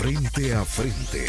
Frente a frente.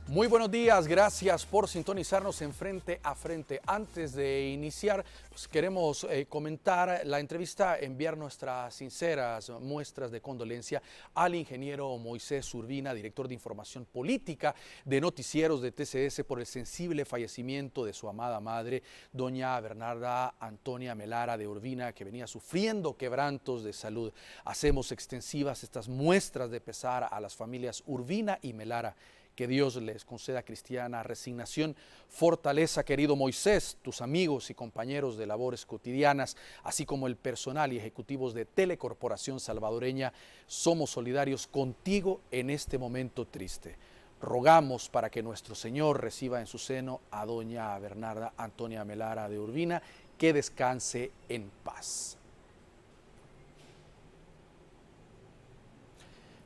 Muy buenos días, gracias por sintonizarnos en Frente a Frente. Antes de iniciar, pues queremos comentar la entrevista, enviar nuestras sinceras muestras de condolencia al ingeniero Moisés Urbina, director de Información Política de Noticieros de TCS, por el sensible fallecimiento de su amada madre, doña Bernarda Antonia Melara de Urbina, que venía sufriendo quebrantos de salud. Hacemos extensivas estas muestras de pesar a las familias Urbina y Melara. Que Dios les conceda cristiana resignación, fortaleza, querido Moisés, tus amigos y compañeros de labores cotidianas, así como el personal y ejecutivos de Telecorporación Salvadoreña, somos solidarios contigo en este momento triste. Rogamos para que nuestro Señor reciba en su seno a doña Bernarda Antonia Melara de Urbina, que descanse en paz.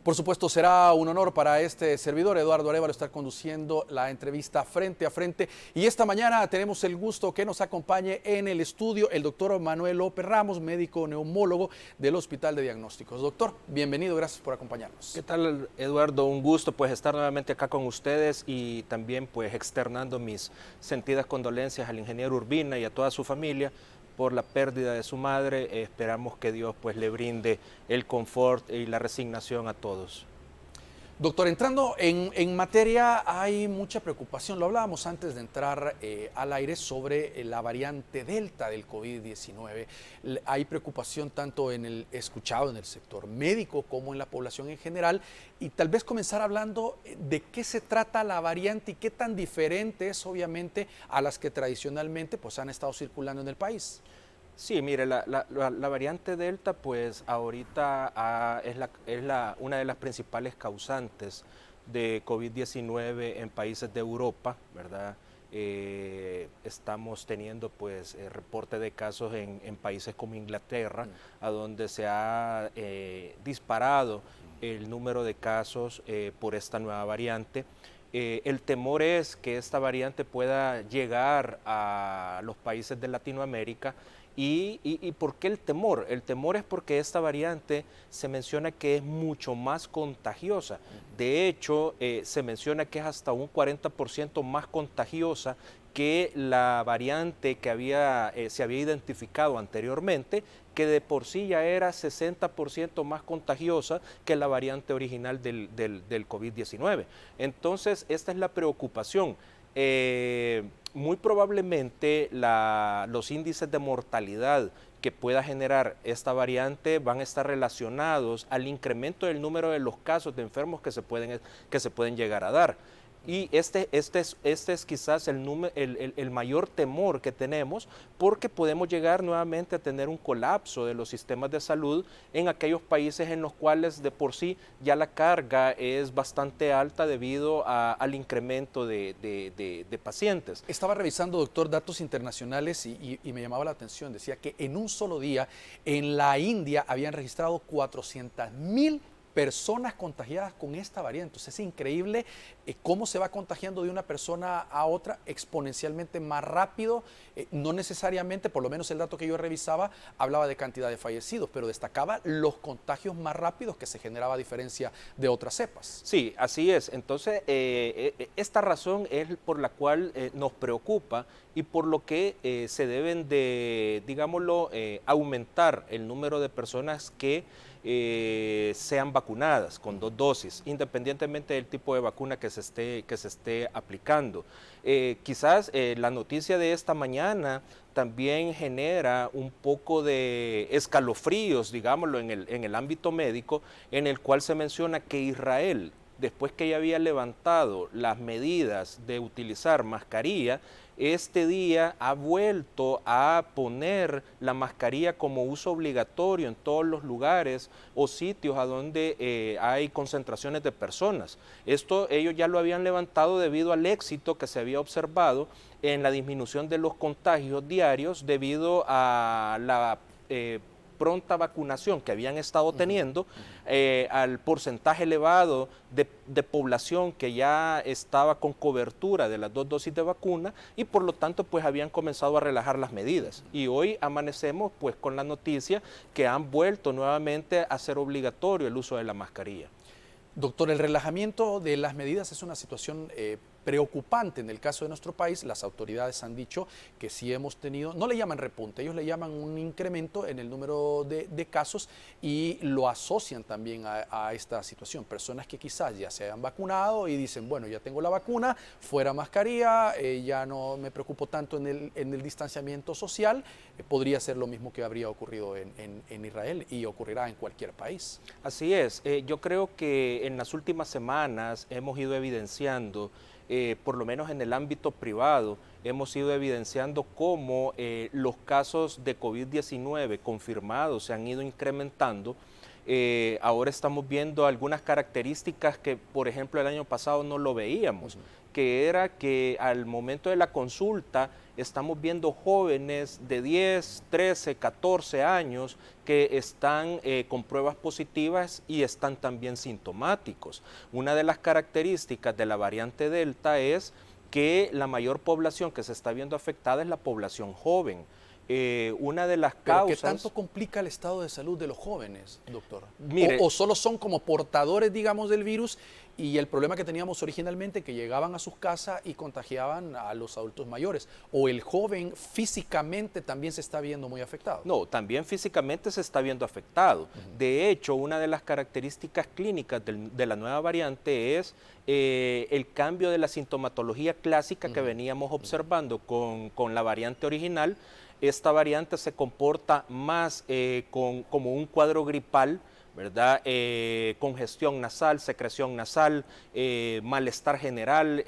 Por supuesto, será un honor para este servidor, Eduardo Arévalo, estar conduciendo la entrevista Frente a Frente. Y esta mañana tenemos el gusto que nos acompañe en el estudio el doctor Manuel López Ramos, médico neumólogo del Hospital de Diagnósticos. Doctor, bienvenido, gracias por acompañarnos. ¿Qué tal, Eduardo? Un gusto pues estar nuevamente acá con ustedes y también pues externando mis sentidas condolencias al ingeniero Urbina y a toda su familia por la pérdida de su madre. Esperamos que Dios pues le brinde el confort y la resignación a todos. Doctor, entrando en materia, hay mucha preocupación, lo hablábamos antes de entrar al aire, sobre la variante Delta del COVID-19. Hay preocupación tanto en el sector médico como en la población en general, y tal vez comenzar hablando de qué se trata la variante y qué tan diferente es, obviamente, a las que tradicionalmente pues, han estado circulando en el país. Sí, mire, la variante Delta pues ahorita es una de las principales causantes de COVID-19 en países de Europa, ¿verdad? Estamos teniendo pues reporte de casos en países como Inglaterra, a donde se ha disparado el número de casos por esta nueva variante. El temor es que esta variante pueda llegar a los países de Latinoamérica. ¿Y por qué el temor? El temor es porque esta variante se menciona que es mucho más contagiosa. De hecho, se menciona que es hasta un 40% más contagiosa que la variante que se había identificado anteriormente, que de por sí ya era 60% más contagiosa que la variante original del COVID-19. Entonces, esta es la preocupación. Muy probablemente los índices de mortalidad que pueda generar esta variante van a estar relacionados al incremento del número de los casos de enfermos que se pueden llegar a dar. Y este es quizás el mayor temor que tenemos, porque podemos llegar nuevamente a tener un colapso de los sistemas de salud en aquellos países en los cuales de por sí ya la carga es bastante alta debido al incremento de pacientes. Estaba revisando, doctor, datos internacionales y me llamaba la atención. Decía que en un solo día en la India habían registrado 400,000 personas contagiadas con esta variante. Entonces es increíble cómo se va contagiando de una persona a otra exponencialmente más rápido. No necesariamente, por lo menos el dato que yo revisaba, hablaba de cantidad de fallecidos, pero destacaba los contagios más rápidos que se generaba a diferencia de otras cepas. Sí, así es. Entonces, esta razón es por la cual nos preocupa y por lo que se deben de, digámoslo, aumentar el número de personas que sean vacunadas con 2 dosis, independientemente del tipo de vacuna que se esté aplicando. Quizás la noticia de esta mañana también genera un poco de escalofríos, digámoslo, en el ámbito médico, en el cual se menciona que Israel, después que ya había levantado las medidas de utilizar mascarilla, este día ha vuelto a poner la mascarilla como uso obligatorio en todos los lugares o sitios a donde hay concentraciones de personas. Esto ellos ya lo habían levantado debido al éxito que se había observado en la disminución de los contagios diarios debido a la pronta vacunación que habían estado teniendo, al porcentaje elevado de población que ya estaba con cobertura de las 2 dosis de vacuna y por lo tanto pues habían comenzado a relajar las medidas. Y hoy amanecemos pues con la noticia que han vuelto nuevamente a ser obligatorio el uso de la mascarilla. Doctor, el relajamiento de las medidas es una situación preocupante en el caso de nuestro país. Las autoridades han dicho que sí hemos tenido, no le llaman repunte, ellos le llaman un incremento en el número de casos y lo asocian también a esta situación. Personas que quizás ya se hayan vacunado y dicen, bueno, ya tengo la vacuna, fuera mascarilla, ya no me preocupo tanto en el distanciamiento social. Podría ser lo mismo que habría ocurrido en Israel y ocurrirá en cualquier país. Así es, yo creo que en las últimas semanas hemos ido evidenciando, por lo menos en el ámbito privado, hemos ido evidenciando cómo los casos de COVID-19 confirmados se han ido incrementando. Ahora estamos viendo algunas características que, por ejemplo, el año pasado no lo veíamos, que era que al momento de la consulta estamos viendo jóvenes de 10, 13, 14 años que están con pruebas positivas y están también sintomáticos. Una de las características de la variante Delta es que la mayor población que se está viendo afectada es la población joven. Una de las causas... ¿Pero qué tanto complica el estado de salud de los jóvenes, doctor? Mire, ¿O solo son como portadores, digamos, del virus y el problema que teníamos originalmente, que llegaban a sus casas y contagiaban a los adultos mayores? ¿O el joven físicamente también se está viendo muy afectado? No, también físicamente se está viendo afectado. De hecho, una de las características clínicas de la nueva variante es el cambio de la sintomatología clásica que veníamos observando con la variante original. Esta variante se comporta más como un cuadro gripal, ¿verdad? Congestión nasal, secreción nasal, malestar general,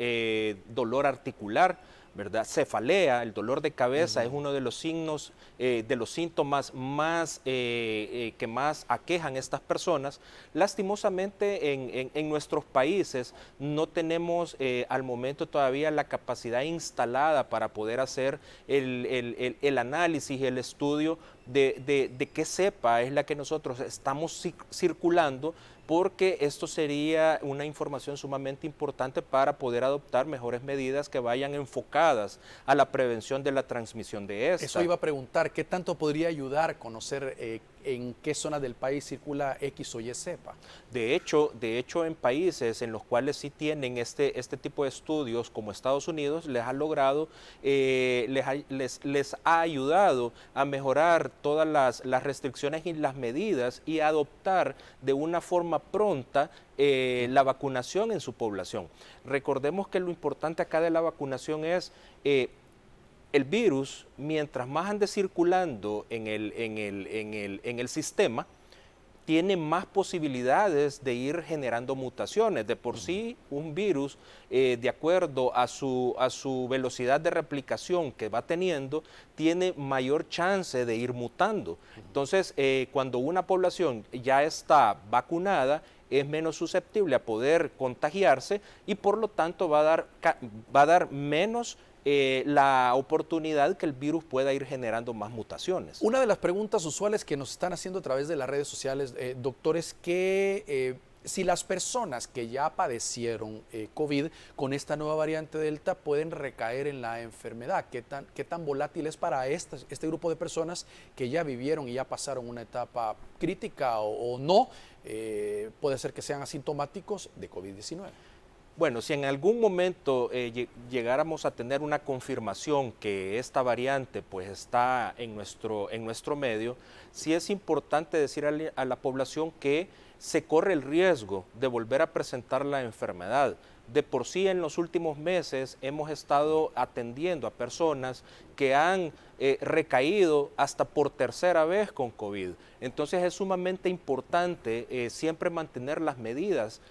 dolor articular, ¿verdad? Cefalea, el dolor de cabeza es uno de los signos, de los síntomas más, que más aquejan a estas personas. Lastimosamente en nuestros países no tenemos al momento todavía la capacidad instalada para poder hacer el análisis y el estudio de qué cepa es la que nosotros estamos circulando, porque esto sería una información sumamente importante para poder adoptar mejores medidas que vayan enfocadas a la prevención de la transmisión de esta. Eso iba a preguntar, ¿qué tanto podría ayudar a conocer en qué zona del país circula X o Y cepa? De hecho, en países en los cuales sí tienen este tipo de estudios, como Estados Unidos, les ha logrado, les ha ayudado a mejorar todas las restricciones y las medidas y a adoptar de una forma pronta la vacunación en su población. Recordemos que lo importante acá de la vacunación es el virus, mientras más ande circulando en el sistema, tiene más posibilidades de ir generando mutaciones. De por sí, un virus, de acuerdo a su velocidad de replicación que va teniendo, tiene mayor chance de ir mutando. Entonces, cuando una población ya está vacunada, es menos susceptible a poder contagiarse y por lo tanto va a dar menos la oportunidad que el virus pueda ir generando más mutaciones. Una de las preguntas usuales que nos están haciendo a través de las redes sociales, doctor, es que si las personas que ya padecieron COVID con esta nueva variante Delta pueden recaer en la enfermedad, ¿qué tan volátil es para este grupo de personas que ya vivieron y ya pasaron una etapa crítica o no? Puede ser que sean asintomáticos de COVID-19. Bueno, si en algún momento llegáramos a tener una confirmación que esta variante pues está en nuestro medio, sí es importante decir a la población que se corre el riesgo de volver a presentar la enfermedad. De por sí en los últimos meses hemos estado atendiendo a personas que han recaído hasta por tercera vez con COVID. Entonces es sumamente importante siempre mantener las medidas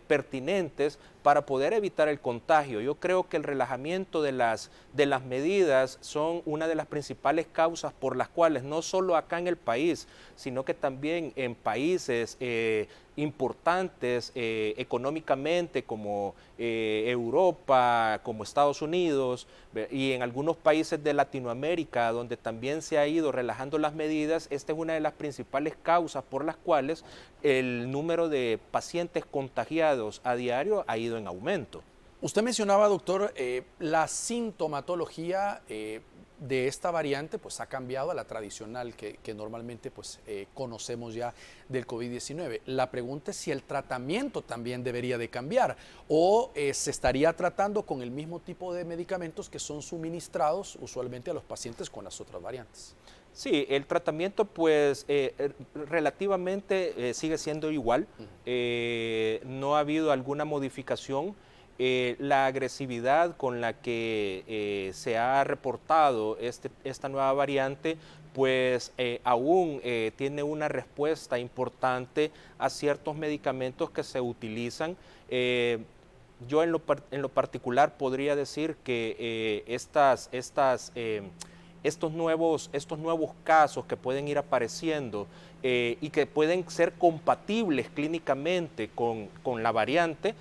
pertinentes para poder evitar el contagio. Yo creo que el relajamiento de las medidas son una de las principales causas por las cuales no solo acá en el país, sino que también en países importantes económicamente como Europa, como Estados Unidos y en algunos países de Latinoamérica, Centroamérica, donde también se ha ido relajando las medidas, esta es una de las principales causas por las cuales el número de pacientes contagiados a diario ha ido en aumento. Usted mencionaba, doctor, la sintomatología de esta variante pues ha cambiado a la tradicional que normalmente pues conocemos ya del COVID-19. La pregunta es si el tratamiento también debería de cambiar o se estaría tratando con el mismo tipo de medicamentos que son suministrados usualmente a los pacientes con las otras variantes. Sí, el tratamiento pues relativamente sigue siendo igual, no ha habido alguna modificación. La agresividad con la que se ha reportado esta nueva variante, pues aún tiene una respuesta importante a ciertos medicamentos que se utilizan. Yo en lo particular podría decir que estos nuevos casos que pueden ir apareciendo y que pueden ser compatibles clínicamente con la variante,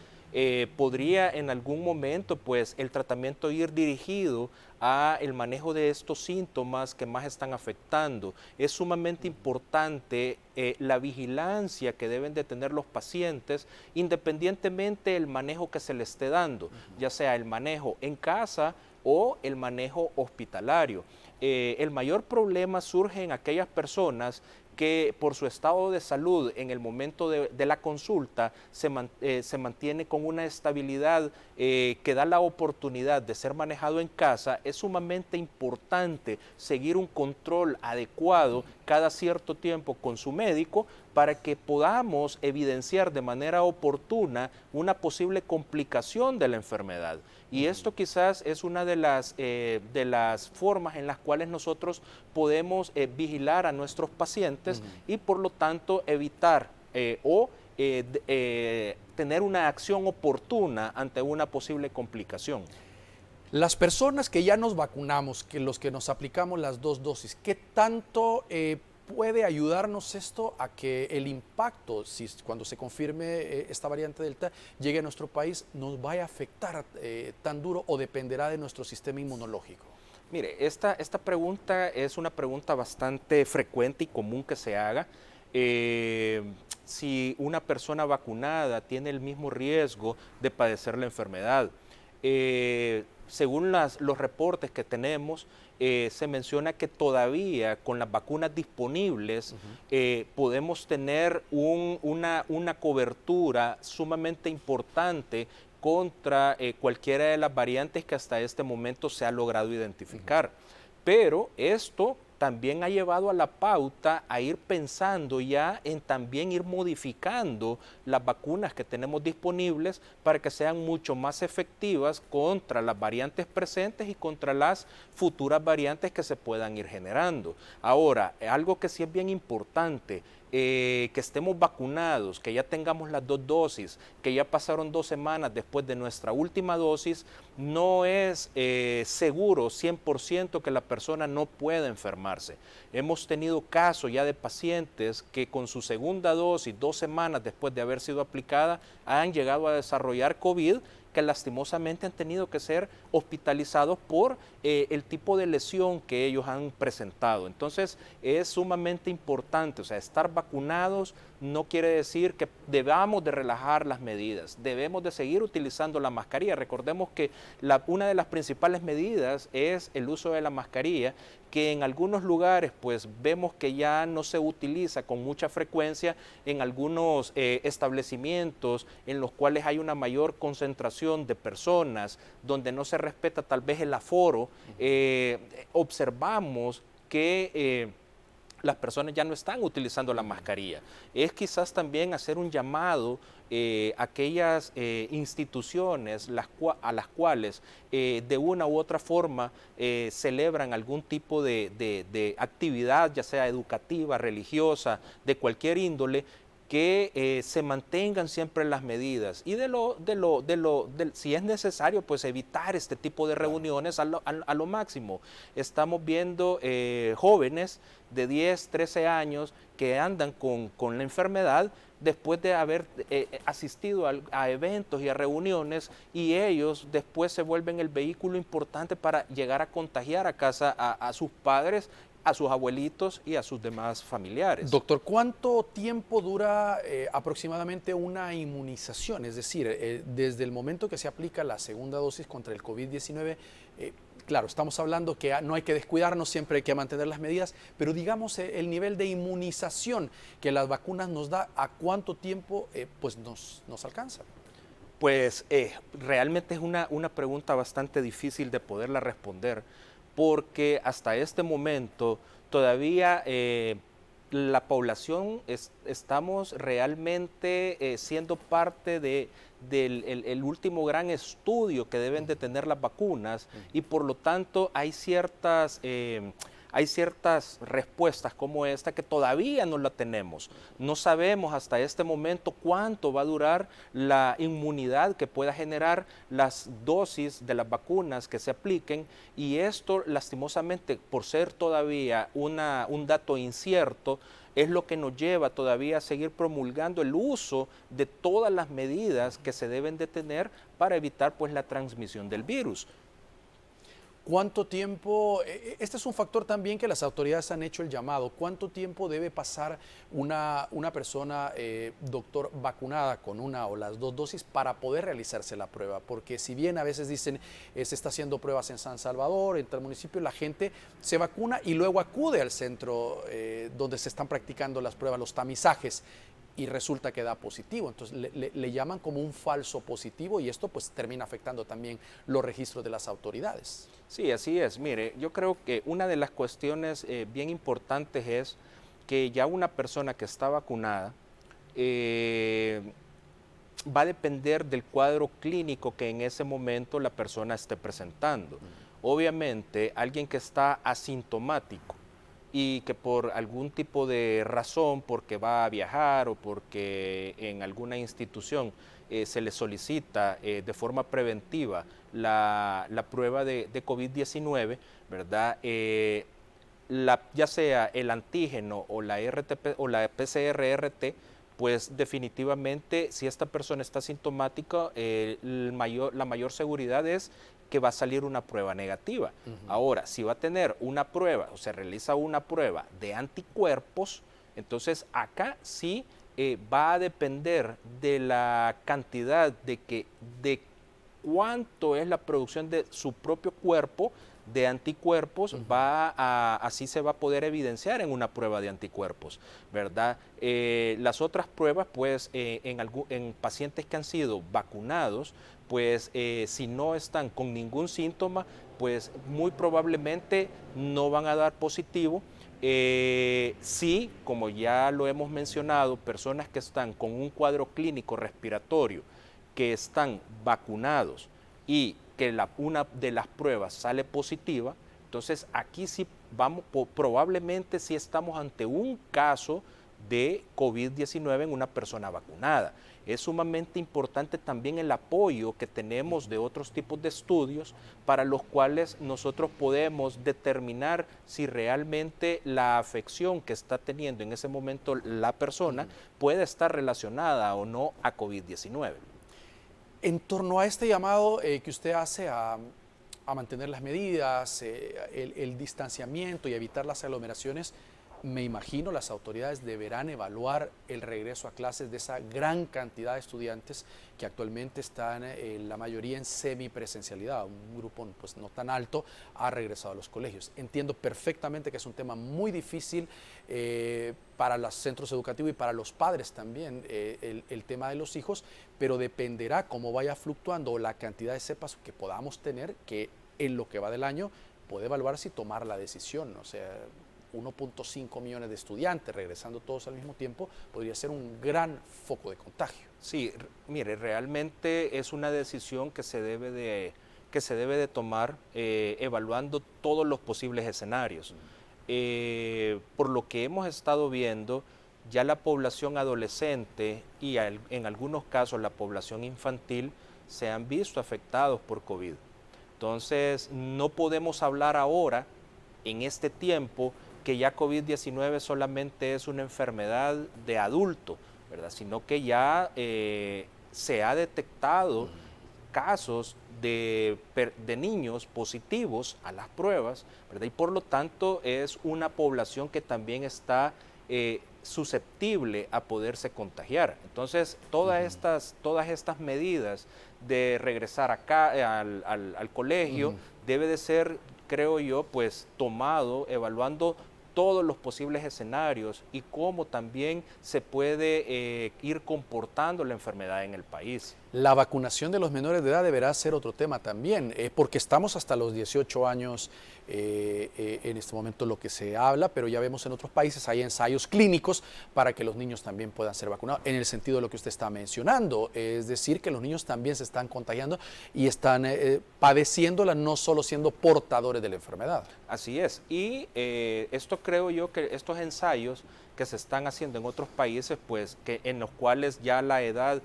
podría en algún momento pues el tratamiento ir dirigido a el manejo de estos síntomas que más están afectando. Es sumamente importante la vigilancia que deben de tener los pacientes independientemente del manejo que se les esté dando, ya sea el manejo en casa o el manejo hospitalario. El mayor problema surge en aquellas personas que por su estado de salud en el momento de la consulta se mantiene con una estabilidad que da la oportunidad de ser manejado en casa. Es sumamente importante seguir un control adecuado cada cierto tiempo con su médico para que podamos evidenciar de manera oportuna una posible complicación de la enfermedad. Y esto quizás es una de las formas en las cuales nosotros podemos vigilar a nuestros pacientes y por lo tanto evitar tener una acción oportuna ante una posible complicación. Las personas que ya nos vacunamos, que los que nos aplicamos las 2 dosis, ¿qué tanto puede ayudarnos esto a que el impacto, cuando se confirme esta variante Delta, llegue a nuestro país, nos vaya a afectar tan duro o dependerá de nuestro sistema inmunológico? Mire, esta pregunta es una pregunta bastante frecuente y común que se haga. Si una persona vacunada tiene el mismo riesgo de padecer la enfermedad. Según los reportes que tenemos, se menciona que todavía con las vacunas disponibles podemos tener una cobertura sumamente importante contra cualquiera de las variantes que hasta este momento se ha logrado identificar. Pero esto también ha llevado a la pauta a ir pensando ya en también ir modificando las vacunas que tenemos disponibles para que sean mucho más efectivas contra las variantes presentes y contra las futuras variantes que se puedan ir generando. Ahora, algo que sí es bien importante, que estemos vacunados, que ya tengamos las 2 dosis, que ya pasaron 2 semanas después de nuestra última dosis, no es seguro 100% que la persona no pueda enfermarse. Hemos tenido casos ya de pacientes que con su segunda dosis, 2 semanas después de haber sido aplicada, han llegado a desarrollar COVID, que lastimosamente han tenido que ser hospitalizados por el tipo de lesión que ellos han presentado. Entonces es sumamente importante, o sea, estar vacunados no quiere decir que debamos de relajar las medidas, debemos de seguir utilizando la mascarilla. Recordemos que una de las principales medidas es el uso de la mascarilla, que en algunos lugares pues vemos que ya no se utiliza con mucha frecuencia, en algunos establecimientos en los cuales hay una mayor concentración de personas, donde no se respeta tal vez el aforo, observamos que las personas ya no están utilizando la mascarilla. Es quizás también hacer un llamado a aquellas instituciones a las cuales de una u otra forma celebran algún tipo de actividad, ya sea educativa, religiosa, de cualquier índole, que se mantengan siempre las medidas y si es necesario, pues evitar este tipo de reuniones a lo máximo. Estamos viendo jóvenes de 10, 13 años que andan con la enfermedad después de haber asistido a eventos y a reuniones, y ellos después se vuelven el vehículo importante para llegar a contagiar a casa a sus padres, a sus abuelitos y a sus demás familiares. Doctor, ¿cuánto tiempo dura aproximadamente una inmunización? Es decir, desde el momento que se aplica la segunda dosis contra el COVID-19, claro, estamos hablando que no hay que descuidarnos, siempre hay que mantener las medidas, pero digamos el nivel de inmunización que las vacunas nos da, ¿a cuánto tiempo pues nos alcanza? Pues realmente es una pregunta bastante difícil de poderla responder, porque hasta este momento todavía la población estamos realmente siendo parte del último gran estudio que deben de tener las vacunas, y por lo tanto hay ciertas respuestas como esta que todavía no la tenemos. No sabemos hasta este momento cuánto va a durar la inmunidad que pueda generar las dosis de las vacunas que se apliquen, y esto lastimosamente, por ser todavía un dato incierto, es lo que nos lleva todavía a seguir promulgando el uso de todas las medidas que se deben de tener para evitar pues la transmisión del virus. ¿Cuánto tiempo? Este es un factor también que las autoridades han hecho el llamado. ¿Cuánto tiempo debe pasar una persona, doctor, vacunada con una o las dos dosis para poder realizarse la prueba? Porque si bien a veces dicen se está haciendo pruebas en San Salvador, en tal municipio, la gente se vacuna y luego acude al centro donde se están practicando las pruebas, los tamizajes, y resulta que da positivo. Entonces le llaman como un falso positivo, y esto pues termina afectando también los registros de las autoridades. Sí, así es. Mire, yo creo que una de las cuestiones bien importantes es que ya una persona que está vacunada va a depender del cuadro clínico que en ese momento la persona esté presentando. Obviamente, alguien que está asintomático y que por algún tipo de razón, porque va a viajar o porque en alguna institución se le solicita de forma preventiva la prueba de COVID-19, ¿verdad? Ya sea el antígeno o la PCR-RT, pues definitivamente si esta persona está sintomática, la mayor seguridad es que va a salir una prueba negativa. Ahora, si va a tener una prueba o se realiza una prueba de anticuerpos, entonces acá sí va a depender de la cantidad de cuánto es la producción de su propio cuerpo de anticuerpos, así se va a poder evidenciar en una prueba de anticuerpos, ¿verdad? Las otras pruebas, pues, en pacientes que han sido vacunados, pues, si no están con ningún síntoma, pues, muy probablemente no van a dar positivo. Sí, como ya lo hemos mencionado, personas que están con un cuadro clínico respiratorio, que están vacunados y que una de las pruebas sale positiva, entonces aquí sí probablemente sí estamos ante un caso de COVID-19 en una persona vacunada. Es sumamente importante también el apoyo que tenemos de otros tipos de estudios para los cuales nosotros podemos determinar si realmente la afección que está teniendo en ese momento la persona puede estar relacionada o no a COVID-19. En torno a este llamado que usted hace a mantener las medidas, el distanciamiento y evitar las aglomeraciones, me imagino las autoridades deberán evaluar el regreso a clases de esa gran cantidad de estudiantes que actualmente están la mayoría en semipresencialidad. Un grupo pues, no tan alto ha regresado a los colegios. Entiendo perfectamente que es un tema muy difícil para los centros educativos y para los padres también, el tema de los hijos, pero dependerá cómo vaya fluctuando la cantidad de cepas que podamos tener, que en lo que va del año puede evaluarse y tomar la decisión. O sea, 1.5 millones de estudiantes regresando todos al mismo tiempo podría ser un gran foco de contagio. Sí, mire, realmente es una decisión que se debe de tomar evaluando todos los posibles escenarios. Por lo que hemos estado viendo, ya la población adolescente y en algunos casos la población infantil se han visto afectados por COVID. Entonces, no podemos hablar ahora, en este tiempo, que ya COVID-19 solamente es una enfermedad de adulto, ¿verdad? Sino que ya se ha detectado casos de niños positivos a las pruebas, ¿verdad? Y por lo tanto es una población que también está susceptible a poderse contagiar. Entonces, todas estas medidas de regresar acá al colegio debe de ser, creo yo, pues tomado, evaluando todos los posibles escenarios y cómo también se puede ir comportando la enfermedad en el país. La vacunación de los menores de edad deberá ser otro tema también, porque estamos hasta los 18 años en este momento lo que se habla, pero ya vemos en otros países hay ensayos clínicos para que los niños también puedan ser vacunados, en el sentido de lo que usted está mencionando, es decir, que los niños también se están contagiando y están padeciéndola, no solo siendo portadores de la enfermedad. Así es, y esto creo yo que estos ensayos que se están haciendo en otros países, pues en los cuales ya la edad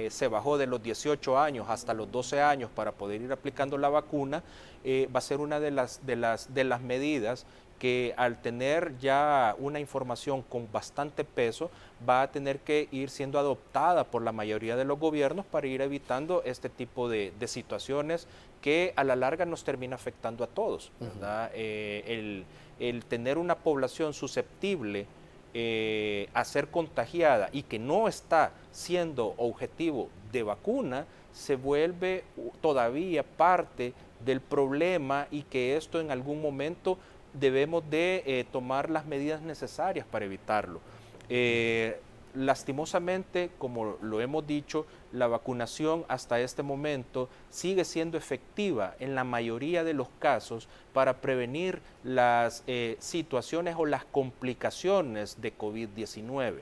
se bajó de los 18 años hasta los 12 años para poder ir aplicando la vacuna, va a ser una de las medidas que al tener ya una información con bastante peso, va a tener que ir siendo adoptada por la mayoría de los gobiernos para ir evitando este tipo de situaciones que a la larga nos termina afectando a todos, ¿verdad? El tener una población susceptible a ser contagiada y que no está siendo objetivo de vacuna, se vuelve todavía parte del problema y que esto en algún momento debemos de tomar las medidas necesarias para evitarlo. Lastimosamente, como lo hemos dicho, la vacunación hasta este momento sigue siendo efectiva en la mayoría de los casos para prevenir las situaciones o las complicaciones de COVID-19,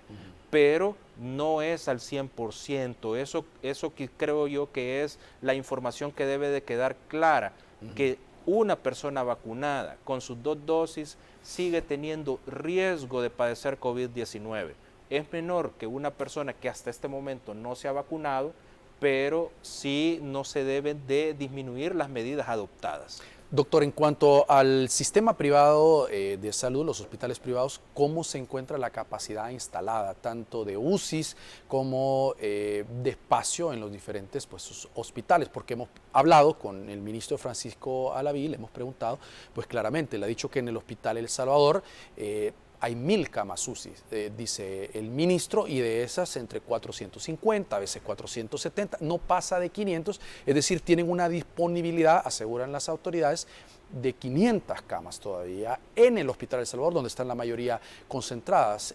pero no es al 100%. Eso que creo yo que es la información que debe de quedar clara, que una persona vacunada con sus 2 dosis sigue teniendo riesgo de padecer COVID-19. Es menor que una persona que hasta este momento no se ha vacunado, pero sí no se deben de disminuir las medidas adoptadas. Doctor, en cuanto al sistema privado de salud, los hospitales privados, ¿cómo se encuentra la capacidad instalada, tanto de UCIs como de espacio en los diferentes hospitales? Porque hemos hablado con el ministro Francisco Alaví, le hemos preguntado, pues claramente, le ha dicho que en el Hospital El Salvador hay 1000 camas UCI, dice el ministro, y de esas entre 450, a veces 470, no pasa de 500, es decir, tienen una disponibilidad, aseguran las autoridades, de 500 camas todavía en el Hospital El Salvador, donde están la mayoría concentradas.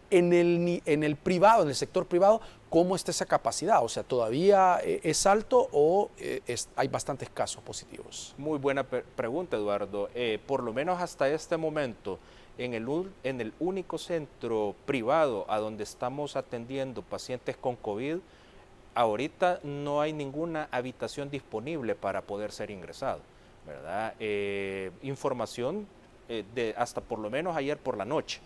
En el privado, en el sector privado, ¿cómo está esa capacidad? O sea, ¿todavía es alto o hay bastantes casos positivos? Muy buena pregunta, Eduardo. Por lo menos hasta este momento, en el único centro privado a donde estamos atendiendo pacientes con COVID, ahorita no hay ninguna habitación disponible para poder ser ingresado, ¿verdad? Información hasta por lo menos ayer por la noche.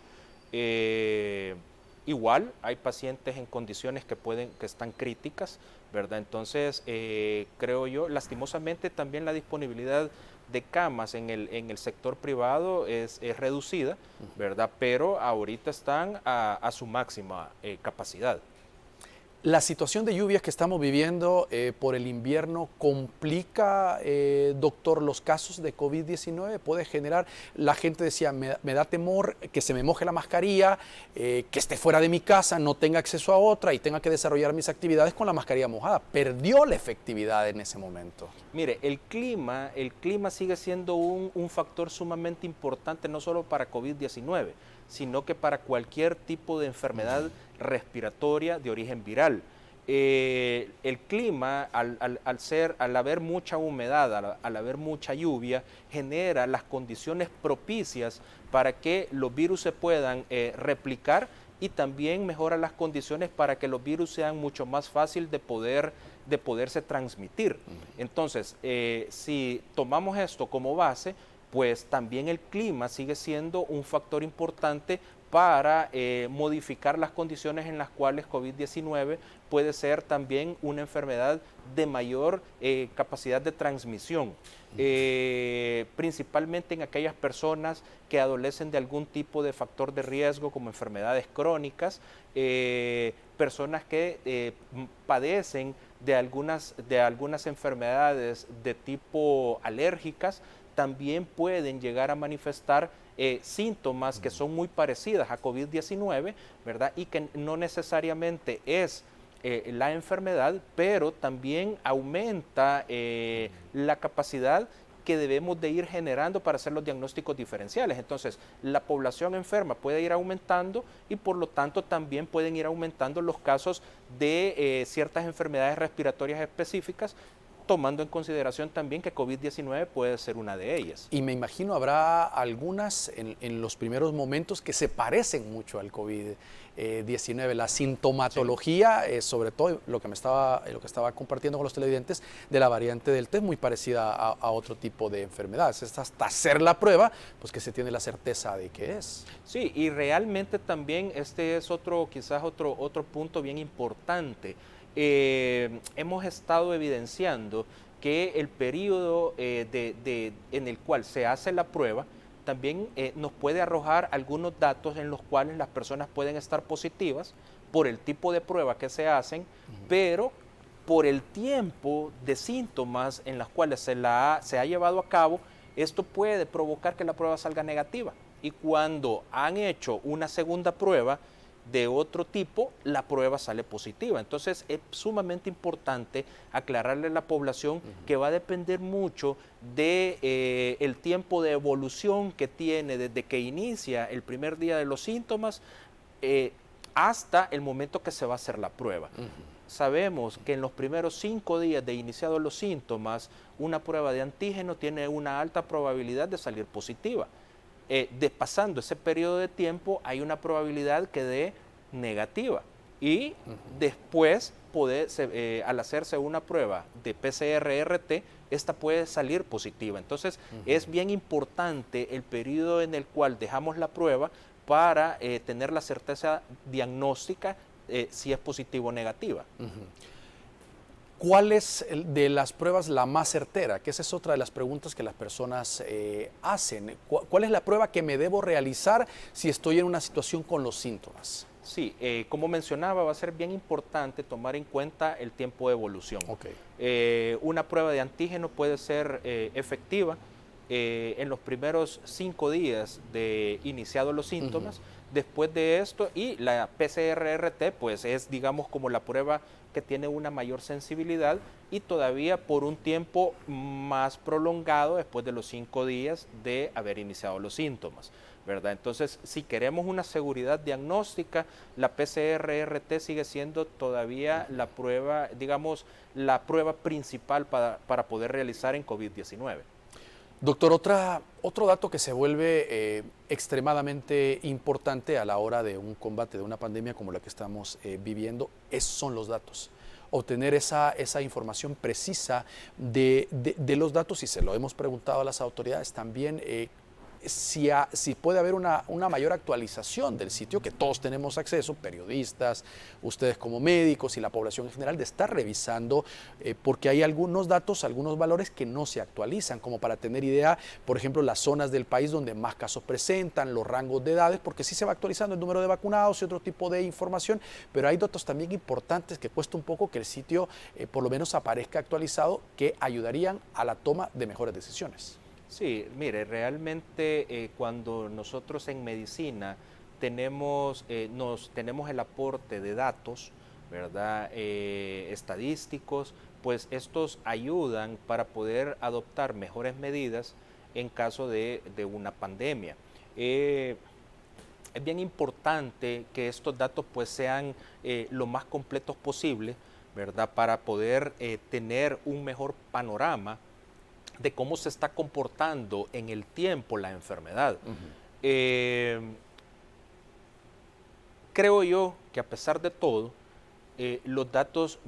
Igual hay pacientes en condiciones que están críticas, ¿verdad? Entonces, creo yo, lastimosamente también la disponibilidad de camas en el sector privado es reducida, ¿verdad? Pero ahorita están a su máxima capacidad. La situación de lluvias que estamos viviendo por el invierno complica, doctor, los casos de COVID-19. Puede generar, la gente decía, me da temor que se me moje la mascarilla, que esté fuera de mi casa, no tenga acceso a otra y tenga que desarrollar mis actividades con la mascarilla mojada. Perdió la efectividad en ese momento. Mire, el clima sigue siendo un factor sumamente importante, no solo para COVID-19, sino que para cualquier tipo de enfermedad respiratoria de origen viral. El clima, al haber mucha humedad, al haber mucha lluvia, genera las condiciones propicias para que los virus se puedan replicar y también mejora las condiciones para que los virus sean mucho más fácil de poderse transmitir. Entonces, si tomamos esto como base, pues también el clima sigue siendo un factor importante para modificar las condiciones en las cuales COVID-19 puede ser también una enfermedad de mayor capacidad de transmisión, principalmente en aquellas personas que adolecen de algún tipo de factor de riesgo como enfermedades crónicas, personas que padecen de algunas enfermedades de tipo alérgicas, también pueden llegar a manifestar síntomas que son muy parecidas a COVID-19, ¿verdad? Y que no necesariamente es la enfermedad, pero también aumenta la capacidad que debemos de ir generando para hacer los diagnósticos diferenciales. Entonces, la población enferma puede ir aumentando y por lo tanto también pueden ir aumentando los casos de ciertas enfermedades respiratorias específicas, tomando en consideración también que COVID-19 puede ser una de ellas. Y me imagino habrá algunas en los primeros momentos que se parecen mucho al COVID-19. La sintomatología, sí. Sobre todo lo que estaba compartiendo con los televidentes, de la variante Delta es muy parecida a otro tipo de enfermedades. Es hasta hacer la prueba, pues que se tiene la certeza de que es. Sí, y realmente también este es quizás otro punto bien importante. Hemos estado evidenciando que el periodo en el cual se hace la prueba también nos puede arrojar algunos datos en los cuales las personas pueden estar positivas por el tipo de prueba que se hacen, pero por el tiempo de síntomas en los cuales se ha llevado a cabo, esto puede provocar que la prueba salga negativa. Y cuando han hecho una segunda prueba de otro tipo, la prueba sale positiva. Entonces es sumamente importante aclararle a la población que va a depender mucho de el tiempo de evolución que tiene desde que inicia el primer día de los síntomas hasta el momento que se va a hacer la prueba. Sabemos que en los primeros 5 días de iniciados los síntomas, una prueba de antígeno tiene una alta probabilidad de salir positiva. Pasando ese periodo de tiempo hay una probabilidad que dé negativa y después al hacerse una prueba de PCR-RT, esta puede salir positiva. Entonces es bien importante el periodo en el cual dejamos la prueba para tener la certeza diagnóstica si es positiva o negativa. ¿Cuál es de las pruebas la más certera? Que esa es otra de las preguntas que las personas hacen. ¿Cuál es la prueba que me debo realizar si estoy en una situación con los síntomas? Sí, como mencionaba, va a ser bien importante tomar en cuenta el tiempo de evolución. Una prueba de antígeno puede ser efectiva en los primeros 5 días de iniciados los síntomas. Después de esto, y la PCR-RT pues es, digamos, como la prueba que tiene una mayor sensibilidad y todavía por un tiempo más prolongado después de los 5 días de haber iniciado los síntomas, ¿verdad? Entonces, si queremos una seguridad diagnóstica, la PCR-RT sigue siendo todavía la prueba, digamos, la prueba principal para poder realizar en COVID-19. Doctor, otro dato que se vuelve extremadamente importante a la hora de un combate, de una pandemia como la que estamos viviendo, son los datos. Obtener esa información precisa de los datos, y se lo hemos preguntado a las autoridades también, si puede haber una mayor actualización del sitio, que todos tenemos acceso, periodistas, ustedes como médicos y la población en general, de estar revisando, porque hay algunos datos, algunos valores que no se actualizan, como para tener idea, por ejemplo, las zonas del país donde más casos presentan, los rangos de edades, porque sí se va actualizando el número de vacunados y otro tipo de información, pero hay datos también importantes que cuesta un poco que el sitio por lo menos aparezca actualizado, que ayudarían a la toma de mejores decisiones. Sí, mire, realmente cuando nosotros en medicina tenemos el aporte de datos, ¿verdad? Estadísticos, pues estos ayudan para poder adoptar mejores medidas en caso de una pandemia. Es bien importante que estos datos pues sean lo más completos posible, ¿verdad? Para poder tener un mejor panorama de cómo se está comportando en el tiempo la enfermedad. Creo yo que a pesar de todo, los datos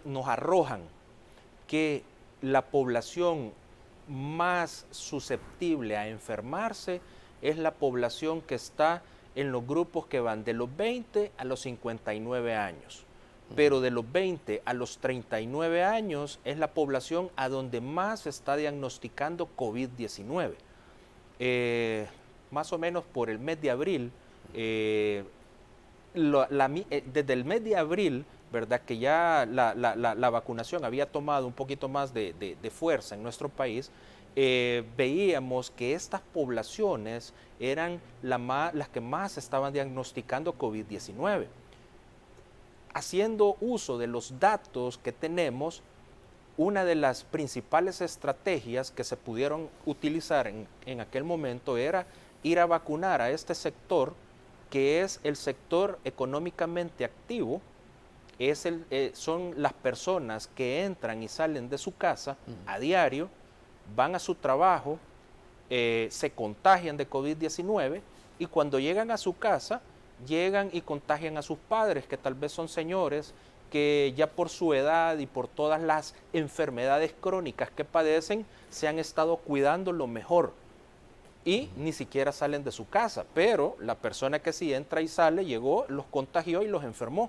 nos arrojan que la población más susceptible a enfermarse es la población que está en los grupos que van de los 20 a los 59 años. Pero de los 20 a los 39 años es la población a donde más se está diagnosticando COVID-19. Más o menos por el mes de abril, desde el mes de abril, ¿verdad?, que ya la vacunación había tomado un poquito más de fuerza en nuestro país, veíamos que estas poblaciones eran las que más estaban diagnosticando COVID-19. Haciendo uso de los datos que tenemos, una de las principales estrategias que se pudieron utilizar en aquel momento era ir a vacunar a este sector, que es el sector económicamente activo, son las personas que entran y salen de su casa a diario, van a su trabajo, se contagian de COVID-19 y cuando llegan a su casa, llegan y contagian a sus padres, que tal vez son señores que ya por su edad y por todas las enfermedades crónicas que padecen, se han estado cuidando lo mejor y ni siquiera salen de su casa, pero la persona que sí entra y sale, llegó, los contagió y los enfermó,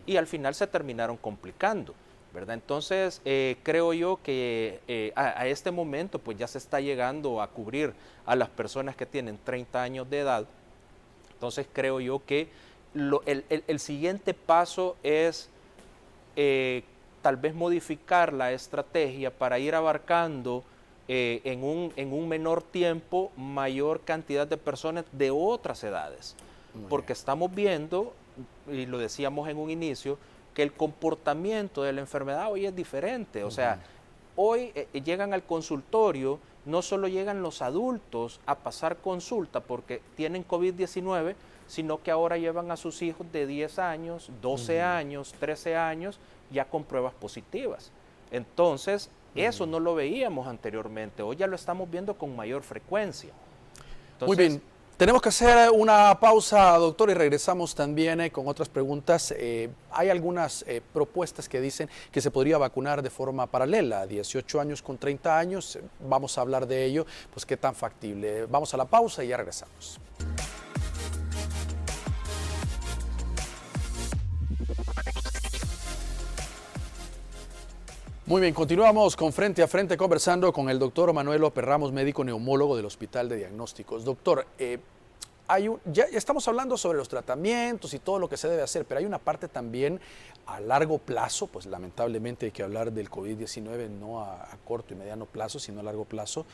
y al final se terminaron complicando, ¿verdad? Entonces, creo yo que a este momento pues ya se está llegando a cubrir a las personas que tienen 30 años de edad. Entonces creo yo que el siguiente paso es tal vez modificar la estrategia para ir abarcando en un menor tiempo mayor cantidad de personas de otras edades. Porque estamos viendo, y lo decíamos en un inicio, que el comportamiento de la enfermedad hoy es diferente. O sea, hoy llegan al consultorio, no solo llegan los adultos a pasar consulta porque tienen COVID-19, sino que ahora llevan a sus hijos de 10 años, 12 años, 13 años, ya con pruebas positivas. Entonces, eso no lo veíamos anteriormente, hoy ya lo estamos viendo con mayor frecuencia. Entonces, muy bien, tenemos que hacer una pausa, doctor, y regresamos también con otras preguntas. Hay algunas propuestas que dicen que se podría vacunar de forma paralela, 18 años con 30 años. Vamos a hablar de ello, pues qué tan factible. Vamos a la pausa y ya regresamos. Muy bien, continuamos con Frente a Frente conversando con el doctor Manuel López Ramos, médico neumólogo del Hospital de Diagnósticos. Doctor, ya estamos hablando sobre los tratamientos y todo lo que se debe hacer, pero hay una parte también a largo plazo, pues lamentablemente hay que hablar del COVID-19 no a corto y mediano plazo, sino a largo plazo,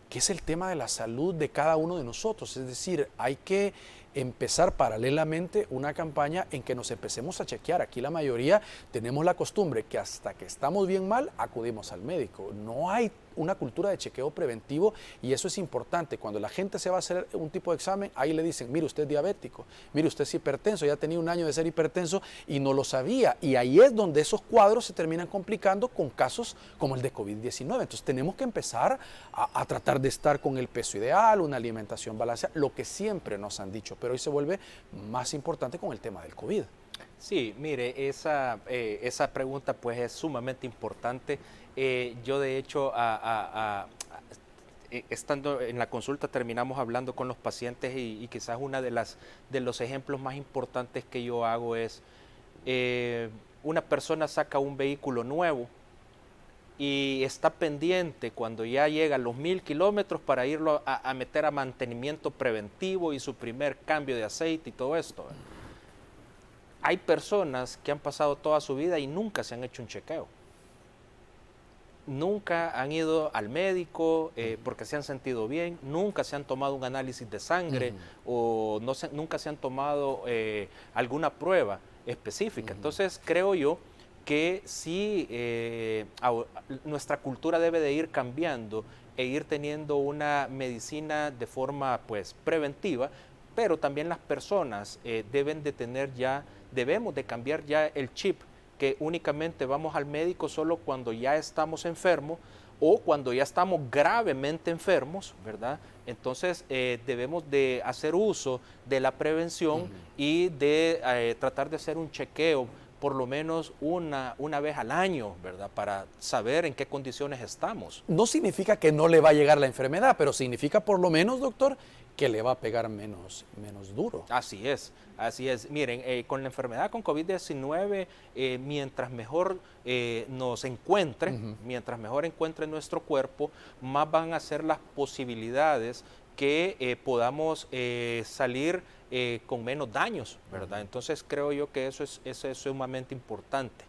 que es el tema de la salud de cada uno de nosotros. Es decir, hay que empezar paralelamente una campaña en que nos empecemos a chequear. Aquí la mayoría tenemos la costumbre que hasta que estamos bien mal acudimos al médico. No hay una cultura de chequeo preventivo y eso es importante. Cuando la gente se va a hacer un tipo de examen, ahí le dicen, mire usted es diabético, mire usted es hipertenso, ya tenía un año de ser hipertenso y no lo sabía. Y ahí es donde esos cuadros se terminan complicando con casos como el de COVID-19. Entonces tenemos que empezar a tratar de estar con el peso ideal, una alimentación balanceada, lo que siempre nos han dicho, pero hoy se vuelve más importante con el tema del COVID. Sí, mire, esa pregunta pues es sumamente importante. Yo de hecho, estando en la consulta terminamos hablando con los pacientes y quizás una de los ejemplos más importantes que yo hago es una persona saca un vehículo nuevo y está pendiente cuando ya llega a los 1000 kilómetros para irlo a meter a mantenimiento preventivo y su primer cambio de aceite y todo esto. Hay personas que han pasado toda su vida y nunca se han hecho un chequeo. Nunca han ido al médico porque se han sentido bien, nunca se han tomado un análisis de sangre o nunca se han tomado alguna prueba específica. Entonces creo yo que sí, nuestra cultura debe de ir cambiando e ir teniendo una medicina de forma pues preventiva, pero también las personas debemos de cambiar ya el chip que únicamente vamos al médico solo cuando ya estamos enfermos o cuando ya estamos gravemente enfermos, ¿verdad? Entonces debemos de hacer uso de la prevención y de tratar de hacer un chequeo por lo menos una vez al año, ¿verdad? Para saber en qué condiciones estamos. No significa que no le va a llegar la enfermedad, pero significa por lo menos, doctor, que le va a pegar menos duro. Así es, así es. Miren, con la enfermedad con COVID-19, mientras mejor nos encuentre, mientras mejor encuentre nuestro cuerpo, más van a ser las posibilidades que podamos salir con menos daños, ¿verdad? Entonces creo yo que eso es sumamente importante.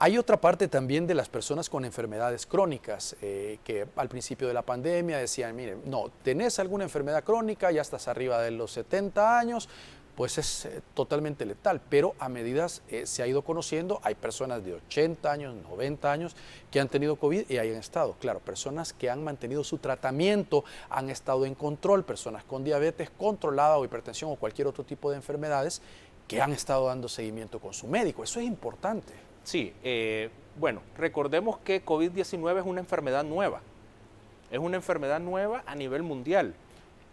Hay otra parte también de las personas con enfermedades crónicas, que al principio de la pandemia decían, miren, no, tenés alguna enfermedad crónica, ya estás arriba de los 70 años, pues es totalmente letal, pero a medida se ha ido conociendo, hay personas de 80 años, 90 años que han tenido COVID y hayan estado, claro, personas que han mantenido su tratamiento, han estado en control, personas con diabetes controlada o hipertensión o cualquier otro tipo de enfermedades que han estado dando seguimiento con su médico, eso es importante. Sí, bueno, recordemos que COVID-19 es una enfermedad nueva a nivel mundial.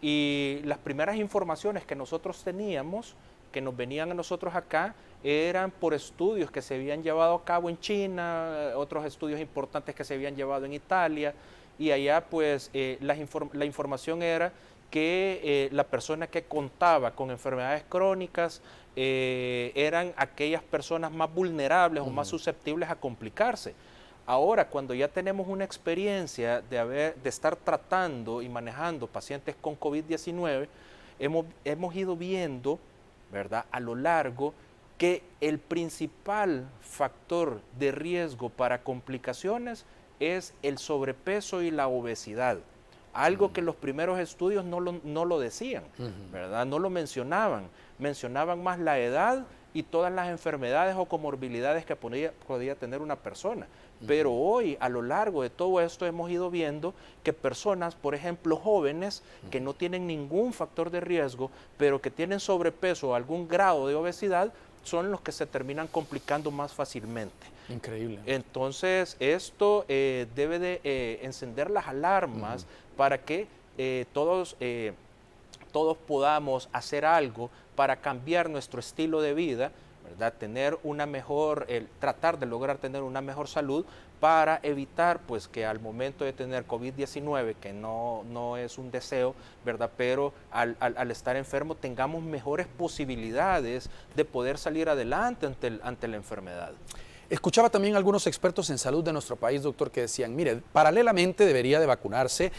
Y las primeras informaciones que nosotros teníamos, que nos venían a nosotros acá, eran por estudios que se habían llevado a cabo en China, otros estudios importantes que se habían llevado en Italia, y allá pues la información era que la persona que contaba con enfermedades crónicas eran aquellas personas más vulnerables o más susceptibles a complicarse. Ahora, cuando ya tenemos una experiencia de estar tratando y manejando pacientes con COVID-19, hemos ido viendo, ¿verdad?, a lo largo que el principal factor de riesgo para complicaciones es el sobrepeso y la obesidad. Algo que los primeros estudios no lo decían, ¿verdad? No lo mencionaban. Mencionaban más la edad y todas las enfermedades o comorbilidades que podía tener una persona. Pero hoy, a lo largo de todo esto, hemos ido viendo que personas, por ejemplo, jóvenes, que no tienen ningún factor de riesgo, pero que tienen sobrepeso o algún grado de obesidad, son los que se terminan complicando más fácilmente. Increíble. Entonces, esto debe de encender las alarmas para que todos podamos hacer algo para cambiar nuestro estilo de vida, ¿verdad? Tratar de lograr tener una mejor salud para evitar pues que al momento de tener COVID-19, que no es un deseo, ¿verdad? Pero al estar enfermo tengamos mejores posibilidades de poder salir adelante ante la enfermedad. Escuchaba también algunos expertos en salud de nuestro país, doctor, que decían, mire, paralelamente debería de vacunarse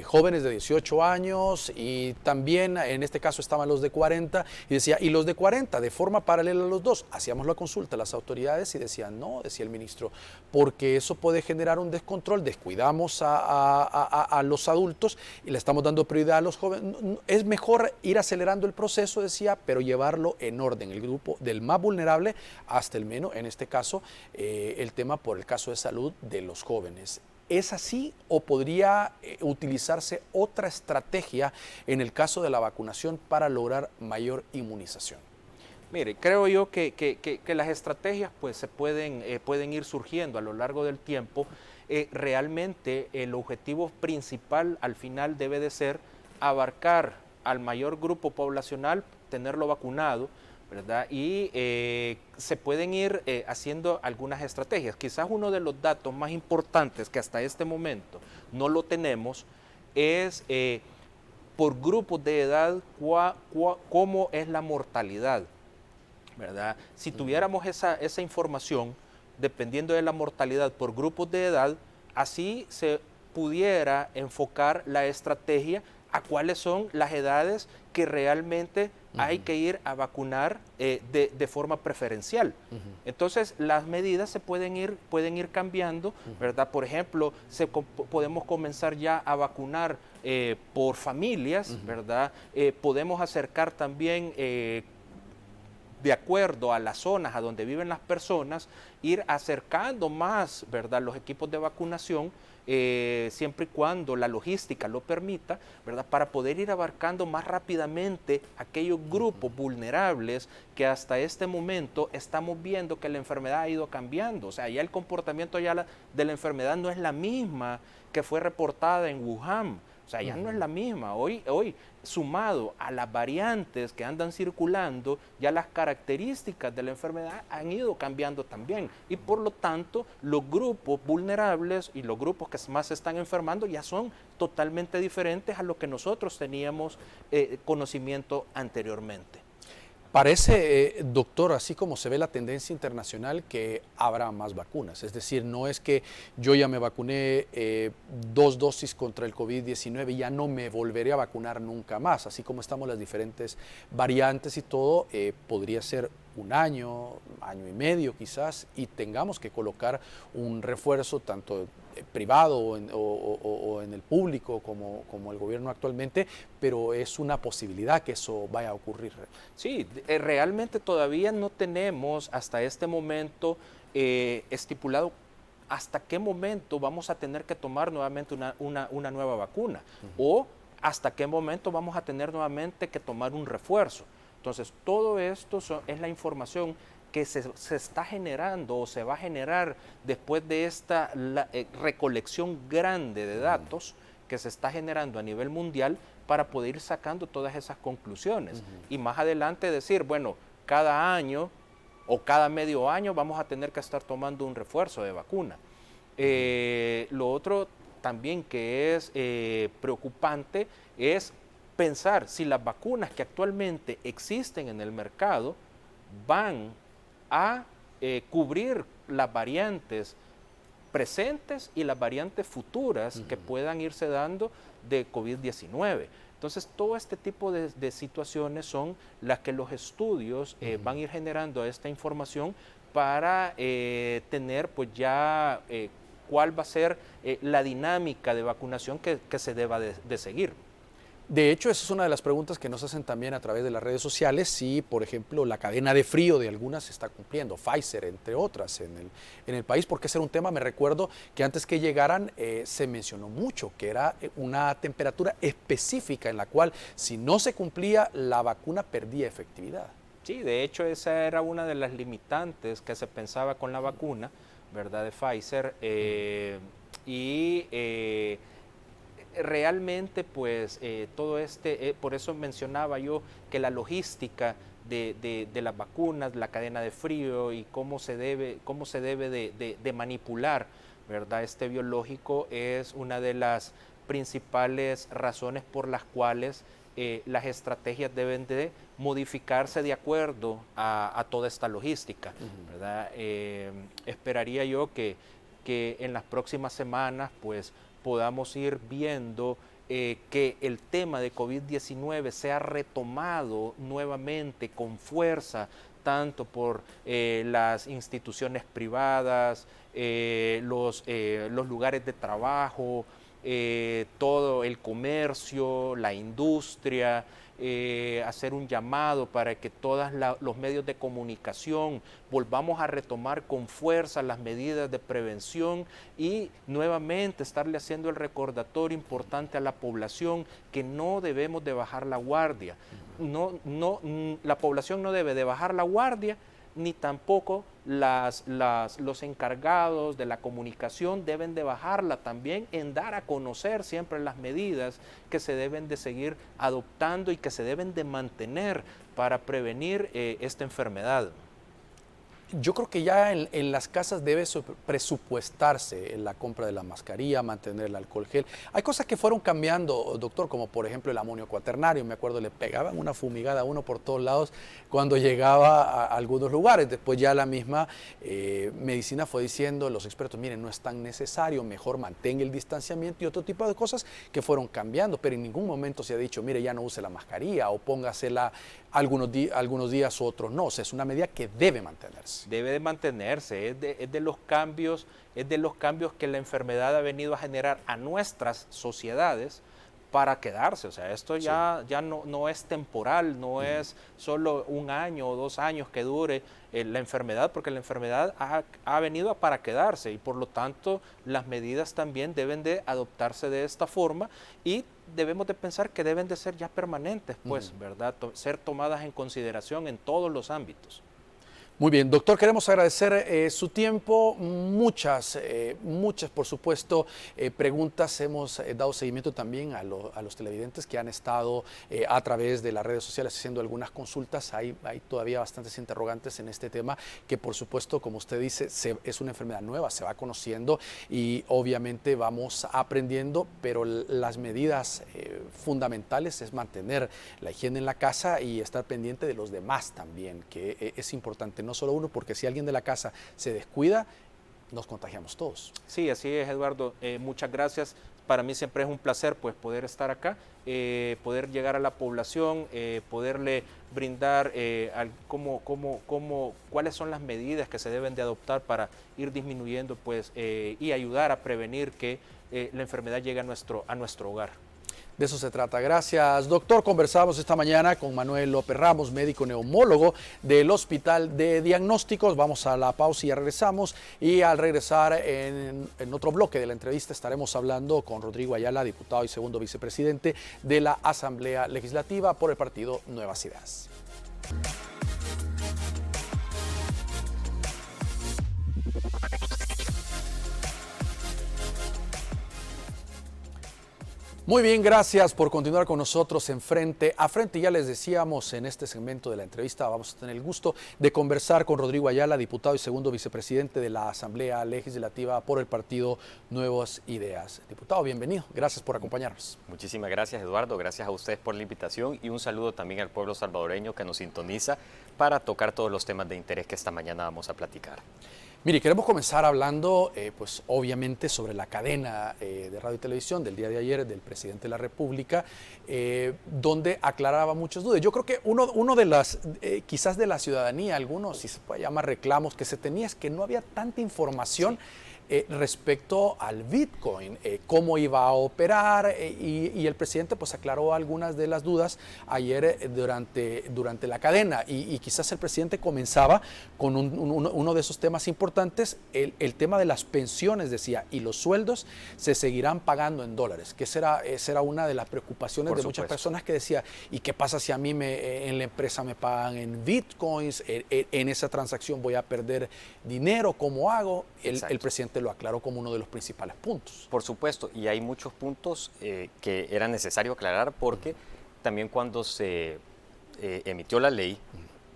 jóvenes de 18 años y también en este caso estaban los de 40 y decía, y los de 40 de forma paralela a los dos. Hacíamos la consulta a las autoridades y decían, no, decía el ministro, porque eso puede generar un descontrol, descuidamos a los adultos y le estamos dando prioridad a los jóvenes. Es mejor ir acelerando el proceso, decía, pero llevarlo en orden, el grupo del más vulnerable hasta el menos, en este caso, el tema por el caso de salud de los jóvenes. ¿Es así o podría utilizarse otra estrategia en el caso de la vacunación para lograr mayor inmunización? Mire, creo yo que las estrategias pues se pueden ir surgiendo a lo largo del tiempo. Realmente el objetivo principal al final debe de ser abarcar al mayor grupo poblacional, tenerlo vacunado, ¿verdad? Y se pueden ir haciendo algunas estrategias. Quizás uno de los datos más importantes que hasta este momento no lo tenemos es por grupos de edad cómo es la mortalidad, ¿verdad? Si tuviéramos esa información, dependiendo de la mortalidad por grupos de edad, así se pudiera enfocar la estrategia a cuáles son las edades que realmente hay que ir a vacunar de forma preferencial. Entonces, las medidas se pueden ir cambiando, ¿verdad? Por ejemplo, podemos comenzar ya a vacunar por familias, ¿verdad? Podemos acercar también de acuerdo a las zonas a donde viven las personas, ir acercando más, ¿verdad?, los equipos de vacunación, siempre y cuando la logística lo permita, ¿verdad?, para poder ir abarcando más rápidamente aquellos grupos vulnerables que hasta este momento estamos viendo que la enfermedad ha ido cambiando. O sea, ya el comportamiento de la enfermedad no es la misma que fue reportada en Wuhan, O sea, ya no es la misma. Hoy, sumado a las variantes que andan circulando, ya las características de la enfermedad han ido cambiando también. Y por lo tanto, los grupos vulnerables y los grupos que más se están enfermando ya son totalmente diferentes a lo que nosotros teníamos conocimiento anteriormente. Parece, doctor, así como se ve la tendencia internacional, que habrá más vacunas. Es decir, no es que yo ya me vacuné 2 dosis contra el COVID-19 y ya no me volveré a vacunar nunca más. Así como estamos las diferentes variantes y todo, podría ser un año, año y medio quizás, y tengamos que colocar un refuerzo tanto privado o en el público como el gobierno actualmente, pero es una posibilidad que eso vaya a ocurrir. Sí, realmente todavía no tenemos hasta este momento estipulado hasta qué momento vamos a tener que tomar nuevamente una nueva vacuna o hasta qué momento vamos a tener nuevamente que tomar un refuerzo. Entonces, todo esto es la información que se está generando o se va a generar después de esta recolección grande de datos que se está generando a nivel mundial para poder ir sacando todas esas conclusiones. Y más adelante decir, bueno, cada año o cada medio año vamos a tener que estar tomando un refuerzo de vacuna. Lo otro también que es preocupante es pensar si las vacunas que actualmente existen en el mercado van a cubrir las variantes presentes y las variantes futuras que puedan irse dando de COVID-19. Entonces, todo este tipo de situaciones son las que los estudios van a ir generando esta información para tener pues ya cuál va a ser la dinámica de vacunación que se deba de seguir. De hecho, esa es una de las preguntas que nos hacen también a través de las redes sociales, si, por ejemplo, la cadena de frío de algunas se está cumpliendo, Pfizer, entre otras, en el país, porque ese era un tema, me recuerdo, que antes que llegaran se mencionó mucho, que era una temperatura específica en la cual, si no se cumplía, la vacuna perdía efectividad. Sí, de hecho, esa era una de las limitantes que se pensaba con la vacuna, ¿verdad?, de Pfizer, realmente pues todo por eso mencionaba yo que la logística de las vacunas, la cadena de frío y cómo se debe de manipular, ¿verdad?, este biológico es una de las principales razones por las cuales las estrategias deben de modificarse de acuerdo a toda esta logística, ¿verdad? Esperaría yo que en las próximas semanas pues podamos ir viendo que el tema de COVID-19 sea retomado nuevamente con fuerza, tanto por las instituciones privadas, los lugares de trabajo, todo el comercio, la industria, hacer un llamado para que todos los medios de comunicación volvamos a retomar con fuerza las medidas de prevención y nuevamente estarle haciendo el recordatorio importante a la población que no debemos de bajar la guardia. La población no debe de bajar la guardia, ni tampoco los encargados de la comunicación deben de bajarla también en dar a conocer siempre las medidas que se deben de seguir adoptando y que se deben de mantener para prevenir esta enfermedad. Yo creo que ya en las casas debe presupuestarse la compra de la mascarilla, mantener el alcohol gel. Hay cosas que fueron cambiando, doctor, como por ejemplo el amonio cuaternario. Me acuerdo, le pegaban una fumigada a uno por todos lados cuando llegaba a algunos lugares. Después ya la misma medicina fue diciendo, los expertos, miren, no es tan necesario, mejor mantenga el distanciamiento y otro tipo de cosas que fueron cambiando. Pero en ningún momento se ha dicho, mire, ya no use la mascarilla o póngasela algunos días u otros no. O sea, es una medida que debe mantenerse. Debe de mantenerse, es de los cambios que la enfermedad ha venido a generar a nuestras sociedades para quedarse. O sea, esto ya no es temporal, no es solo 1 año o 2 años que dure la enfermedad, porque la enfermedad ha venido para quedarse y por lo tanto las medidas también deben de adoptarse de esta forma y debemos de pensar que deben de ser ya permanentes, pues, ¿verdad? Ser tomadas en consideración en todos los ámbitos. Muy bien, doctor, queremos agradecer su tiempo. Muchas, por supuesto, preguntas. Hemos dado seguimiento también a los televidentes que han estado a través de las redes sociales haciendo algunas consultas. Hay todavía bastantes interrogantes en este tema que, por supuesto, como usted dice, es una enfermedad nueva, se va conociendo y obviamente vamos aprendiendo, pero las medidas fundamentales es mantener la higiene en la casa y estar pendiente de los demás también, que es importante. No solo uno, porque si alguien de la casa se descuida, nos contagiamos todos. Sí, así es, Eduardo. Muchas gracias. Para mí siempre es un placer pues, poder estar acá, poder llegar a la población, poderle brindar cuáles son las medidas que se deben de adoptar para ir disminuyendo pues, y ayudar a prevenir que la enfermedad llegue a nuestro hogar. De eso se trata. Gracias, doctor. Conversamos esta mañana con Manuel López Ramos, médico neumólogo del Hospital de Diagnósticos. Vamos a la pausa y ya regresamos. Y al regresar en otro bloque de la entrevista estaremos hablando con Rodrigo Ayala, diputado y segundo vicepresidente de la Asamblea Legislativa por el partido Nuevas Ideas. Muy bien, gracias por continuar con nosotros en Frente a Frente. Ya les decíamos en este segmento de la entrevista, vamos a tener el gusto de conversar con Rodrigo Ayala, diputado y segundo vicepresidente de la Asamblea Legislativa por el partido Nuevas Ideas. Diputado, bienvenido. Gracias por acompañarnos. Muchísimas gracias, Eduardo. Gracias a ustedes por la invitación y un saludo también al pueblo salvadoreño que nos sintoniza para tocar todos los temas de interés que esta mañana vamos a platicar. Mire, queremos comenzar hablando, pues obviamente, sobre la cadena de radio y televisión del día de ayer del presidente de la República, donde aclaraba muchas dudas. Yo creo que uno de las, quizás de la ciudadanía, algunos, si se puede llamar reclamos, que se tenía es que no había tanta información respecto al Bitcoin, cómo iba a operar y el presidente pues aclaró algunas de las dudas ayer durante la cadena y quizás el presidente comenzaba con uno de esos temas importantes, el tema de las pensiones, decía, y los sueldos se seguirán pagando en dólares, que esa era una de las preocupaciones de muchas personas que decía, ¿y qué pasa si a mí en la empresa me pagan en Bitcoins, en esa transacción voy a perder dinero, ¿cómo hago? El presidente lo aclaró como uno de los principales puntos. Por supuesto, y hay muchos puntos que era necesario aclarar porque también cuando se emitió la ley,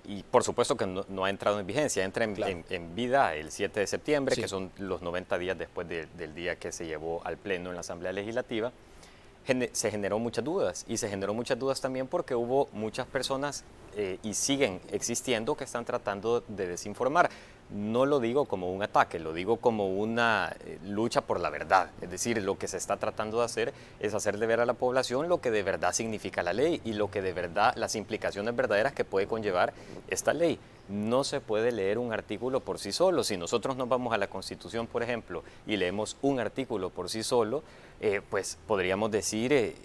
y por supuesto que no ha entrado en vigencia, entra en vida el 7 de septiembre, que son los 90 días después del día que se llevó al Pleno en la Asamblea Legislativa, se generó muchas dudas, y se generó muchas dudas también porque hubo muchas personas y siguen existiendo que están tratando de desinformar. No lo digo como un ataque, lo digo como una lucha por la verdad. Es decir, lo que se está tratando de hacer es hacerle ver a la población lo que de verdad significa la ley y lo que de verdad, las implicaciones verdaderas que puede conllevar esta ley. No se puede leer un artículo por sí solo. Si nosotros nos vamos a la Constitución, por ejemplo, y leemos un artículo por sí solo, pues podríamos decir,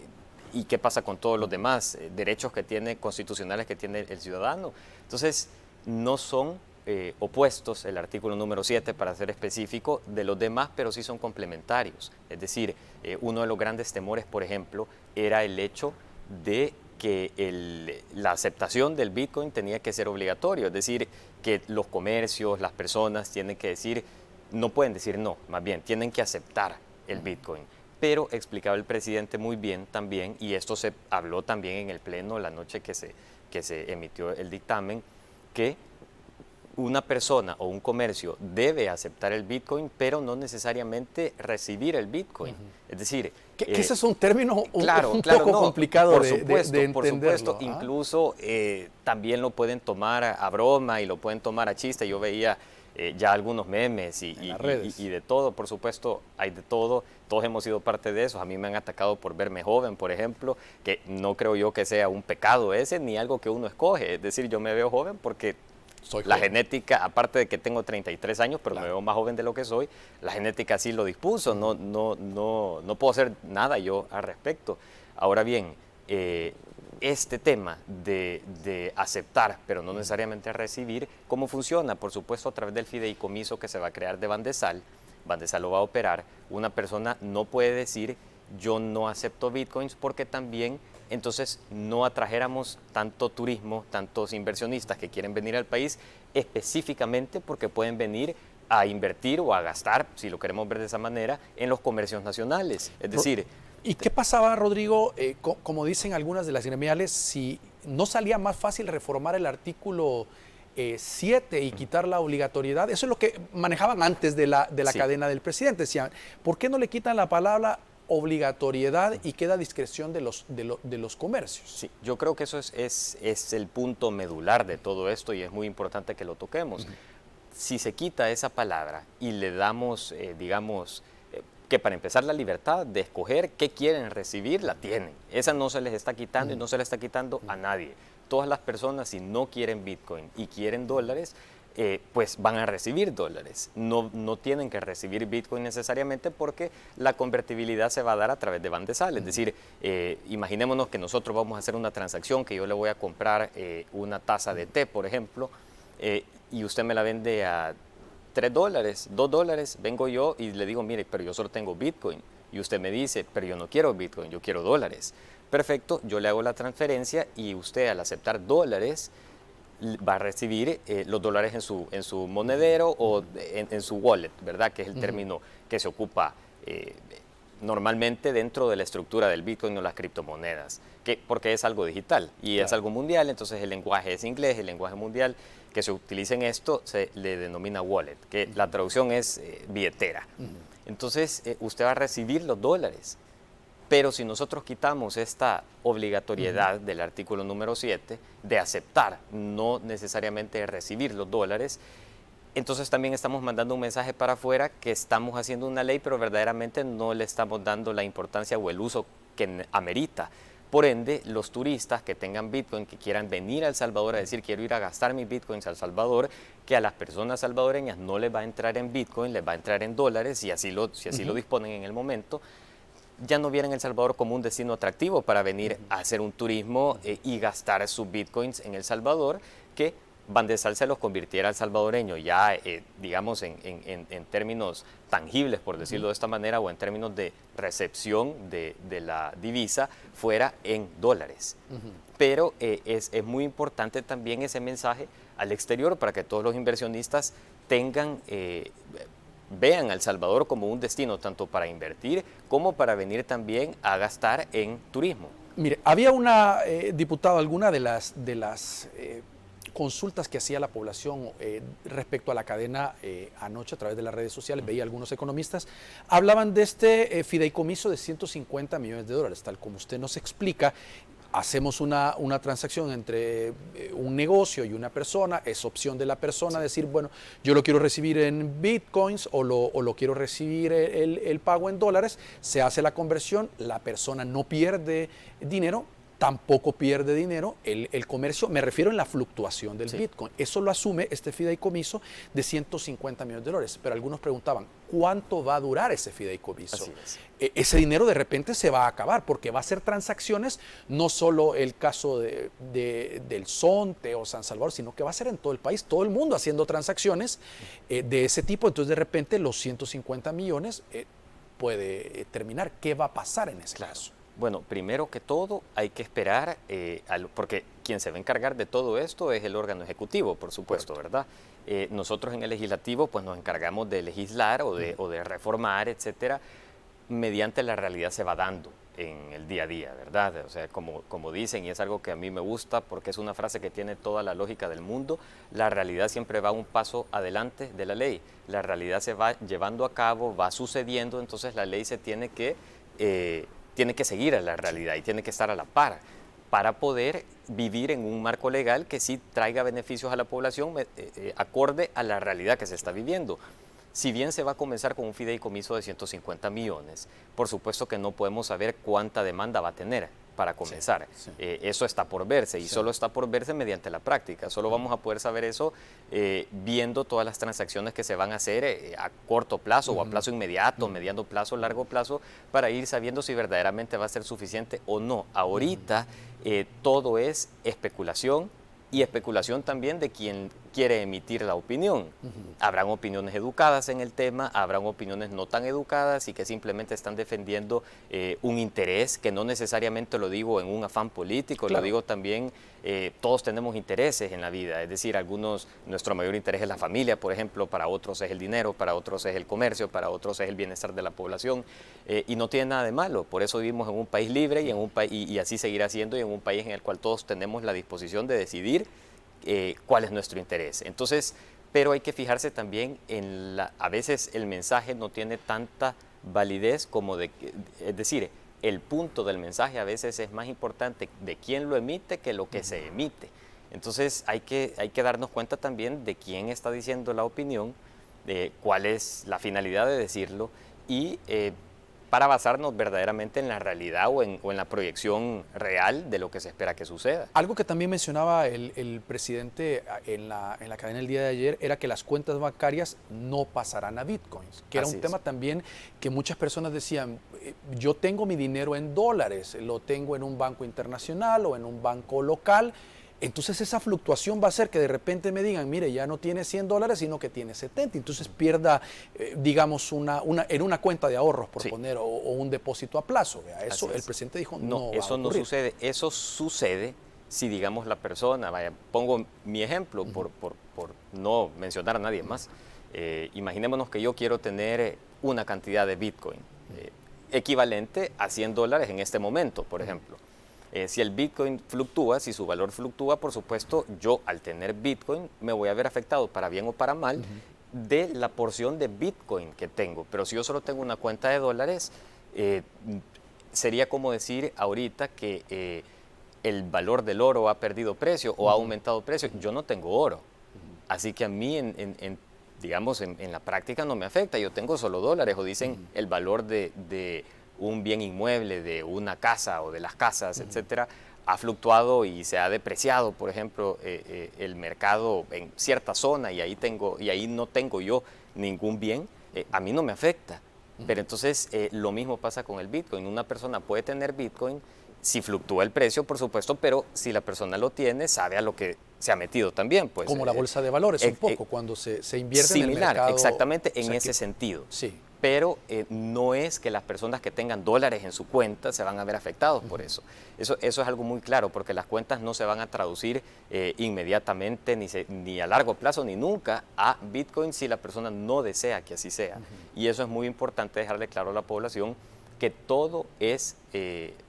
¿y qué pasa con todos los demás derechos constitucionales que tiene el ciudadano? Entonces, no son opuestos, el artículo número 7, para ser específico, de los demás, pero sí son complementarios. Es decir, uno de los grandes temores, por ejemplo, era el hecho de que la aceptación del Bitcoin tenía que ser obligatorio, es decir, que los comercios, las personas tienen que decir, no pueden decir no, más bien, tienen que aceptar el Bitcoin. Pero explicaba el presidente muy bien también, y esto se habló también en el Pleno la noche que se emitió el dictamen, que una persona o un comercio debe aceptar el Bitcoin, pero no necesariamente recibir el Bitcoin. Es decir, que ese es un término un poco complicado de entenderlo. Por supuesto, incluso también lo pueden tomar a broma y lo pueden tomar a chiste. Yo veía ya algunos memes y de todo, por supuesto, hay de todo. Todos hemos sido parte de eso. A mí me han atacado por verme joven, por ejemplo, que no creo yo que sea un pecado ese ni algo que uno escoge. Es decir, yo me veo joven porque la genética, aparte de que tengo 33 años, pero me veo más joven de lo que soy, la genética sí lo dispuso, no puedo hacer nada yo al respecto. Ahora bien, este tema de aceptar, pero no necesariamente recibir, ¿cómo funciona? Por supuesto, a través del fideicomiso que se va a crear de Bandesal lo va a operar. Una persona no puede decir yo no acepto bitcoins porque también entonces no atrajéramos tanto turismo, tantos inversionistas que quieren venir al país específicamente porque pueden venir a invertir o a gastar, si lo queremos ver de esa manera, en los comercios nacionales. Es decir... ¿Y qué pasaba, Rodrigo, como dicen algunas de las gremiales, si no salía más fácil reformar el artículo 7 y quitar la obligatoriedad? Eso es lo que manejaban antes de la Sí. cadena del presidente. Decían, ¿por qué no le quitan la palabra obligatoriedad y queda a discreción de los comercios? Sí, yo creo que eso es el punto medular de todo esto y es muy importante que lo toquemos. Si se quita esa palabra y le damos, digamos, que para empezar la libertad de escoger qué quieren recibir, la tienen. Esa no se les está quitando y no se le está quitando a nadie. Todas las personas, si no quieren Bitcoin y quieren dólares, pues van a recibir dólares. No tienen que recibir Bitcoin necesariamente porque la convertibilidad se va a dar a través de Bandesal. Es decir, imaginémonos que nosotros vamos a hacer una transacción que yo le voy a comprar una taza de té, por ejemplo, y usted me la vende a $3, $2, vengo yo y le digo, mire, pero yo solo tengo Bitcoin. Y usted me dice, pero yo no quiero Bitcoin, yo quiero dólares. Perfecto, yo le hago la transferencia y usted al aceptar dólares va a recibir los dólares en su monedero o en su wallet, ¿verdad? Que es el término que se ocupa normalmente dentro de la estructura del Bitcoin o las criptomonedas, porque es algo digital y es algo mundial, entonces el lenguaje es inglés, el lenguaje mundial que se utiliza en esto se le denomina wallet, que la traducción es billetera. Entonces usted va a recibir los dólares, pero si nosotros quitamos esta obligatoriedad del artículo número 7 de aceptar, no necesariamente de recibir los dólares, entonces también estamos mandando un mensaje para afuera que estamos haciendo una ley, pero verdaderamente no le estamos dando la importancia o el uso que amerita. Por ende, los turistas que tengan Bitcoin, que quieran venir a El Salvador a decir quiero ir a gastar mis Bitcoins a El Salvador, que a las personas salvadoreñas no les va a entrar en Bitcoin, les va a entrar en dólares, y si así lo disponen en el momento, ya no vieran El Salvador como un destino atractivo para venir a hacer un turismo y gastar sus Bitcoins en El Salvador, que Bandesal se los convirtiera al salvadoreño ya, digamos, en términos tangibles, por decirlo de esta manera, o en términos de recepción de la divisa, fuera en dólares. Pero es muy importante también ese mensaje al exterior para que todos los inversionistas vean a El Salvador como un destino tanto para invertir como para venir también a gastar en turismo. Mire, había una diputada, alguna de las consultas que hacía la población respecto a la cadena anoche a través de las redes sociales, veía algunos economistas, hablaban de este fideicomiso de 150 millones de dólares, tal como usted nos explica. Hacemos una transacción entre un negocio y una persona, es opción de la persona decir, bueno, yo lo quiero recibir en bitcoins o lo quiero recibir el pago en dólares, se hace la conversión, la persona no pierde dinero, tampoco pierde dinero el comercio, me refiero en la fluctuación del Bitcoin. Eso lo asume este fideicomiso de 150 millones de dólares. Pero algunos preguntaban, ¿cuánto va a durar ese fideicomiso? Así es. Ese dinero de repente se va a acabar porque va a ser transacciones, no solo el caso del Zonte o San Salvador, sino que va a ser en todo el país, todo el mundo haciendo transacciones de ese tipo. Entonces de repente los 150 millones puede terminar. ¿Qué va a pasar en ese caso? Bueno, primero que todo hay que esperar, porque quien se va a encargar de todo esto es el órgano ejecutivo, por supuesto, ¿verdad? Nosotros en el legislativo pues nos encargamos de legislar o de reformar, etcétera, mediante la realidad se va dando en el día a día, ¿verdad? O sea, como dicen, y es algo que a mí me gusta porque es una frase que tiene toda la lógica del mundo, la realidad siempre va un paso adelante de la ley. La realidad se va llevando a cabo, va sucediendo, entonces la ley se tiene que seguir a la realidad y tiene que estar a la par para poder vivir en un marco legal que sí traiga beneficios a la población acorde a la realidad que se está viviendo. Si bien se va a comenzar con un fideicomiso de 150 millones, por supuesto que no podemos saber cuánta demanda va a tener para comenzar. Eso está por verse y solo está por verse mediante la práctica. Solo vamos a poder saber eso viendo todas las transacciones que se van a hacer a corto plazo o a plazo inmediato, mediano plazo, largo plazo, para ir sabiendo si verdaderamente va a ser suficiente o no. Ahorita todo es especulación y especulación también de quien quiere emitir la opinión. Habrán opiniones educadas en el tema, habrán opiniones no tan educadas y que simplemente están defendiendo un interés, que no necesariamente lo digo en un afán político, lo digo también, todos tenemos intereses en la vida, es decir, algunos, nuestro mayor interés es la familia, por ejemplo, para otros es el dinero, para otros es el comercio, para otros es el bienestar de la población, y no tiene nada de malo. Por eso vivimos en un país libre y así seguirá siendo, y en un país en el cual todos tenemos la disposición de decidir cuál es nuestro interés. Entonces, pero hay que fijarse también en a veces el mensaje no tiene tanta validez como es decir, el punto del mensaje a veces es más importante de quién lo emite que lo que se emite. Entonces hay que darnos cuenta también de quién está diciendo la opinión, de cuál es la finalidad de decirlo y para basarnos verdaderamente en la realidad o en la proyección real de lo que se espera que suceda. Algo que también mencionaba el presidente en la cadena el día de ayer era que las cuentas bancarias no pasarán a bitcoins, que era un tema también que muchas personas decían, yo tengo mi dinero en dólares, lo tengo en un banco internacional o en un banco local. Entonces esa fluctuación va a hacer que de repente me digan, mire, ya no tiene $100, sino que tiene 70. Entonces pierda, digamos, en una cuenta de ahorros, por poner, o un depósito a plazo. Eso el presidente dijo, no va eso a no sucede. Eso sucede si, digamos, la persona, pongo mi ejemplo por no mencionar a nadie más. Imaginémonos que yo quiero tener una cantidad de Bitcoin equivalente a $100 en este momento, por ejemplo. Si el Bitcoin fluctúa, si su valor fluctúa, por supuesto, yo al tener Bitcoin me voy a ver afectado para bien o para mal de la porción de Bitcoin que tengo. Pero si yo solo tengo una cuenta de dólares, sería como decir ahorita que el valor del oro ha perdido precio o ha aumentado precio. Yo no tengo oro. Así que a mí, digamos, en la práctica no me afecta. Yo tengo solo dólares o dicen el valor de un bien inmueble, de una casa o de las casas, etcétera, ha fluctuado y se ha depreciado, por ejemplo, el mercado en cierta zona y ahí no tengo yo ningún bien, a mí no me afecta. Pero entonces lo mismo pasa con el Bitcoin. Una persona puede tener Bitcoin si fluctúa el precio, por supuesto, pero si la persona lo tiene, sabe a lo que se ha metido también. Pues, como la bolsa de valores, un poco, cuando se invierte en el mercado. Exactamente, en ese sentido. Sí. Pero no es que las personas que tengan dólares en su cuenta se van a ver afectados por eso. Eso es algo muy claro, porque las cuentas no se van a traducir inmediatamente, ni a largo plazo, ni nunca a Bitcoin si la persona no desea que así sea. Y eso es muy importante dejarle claro a la población, que todo es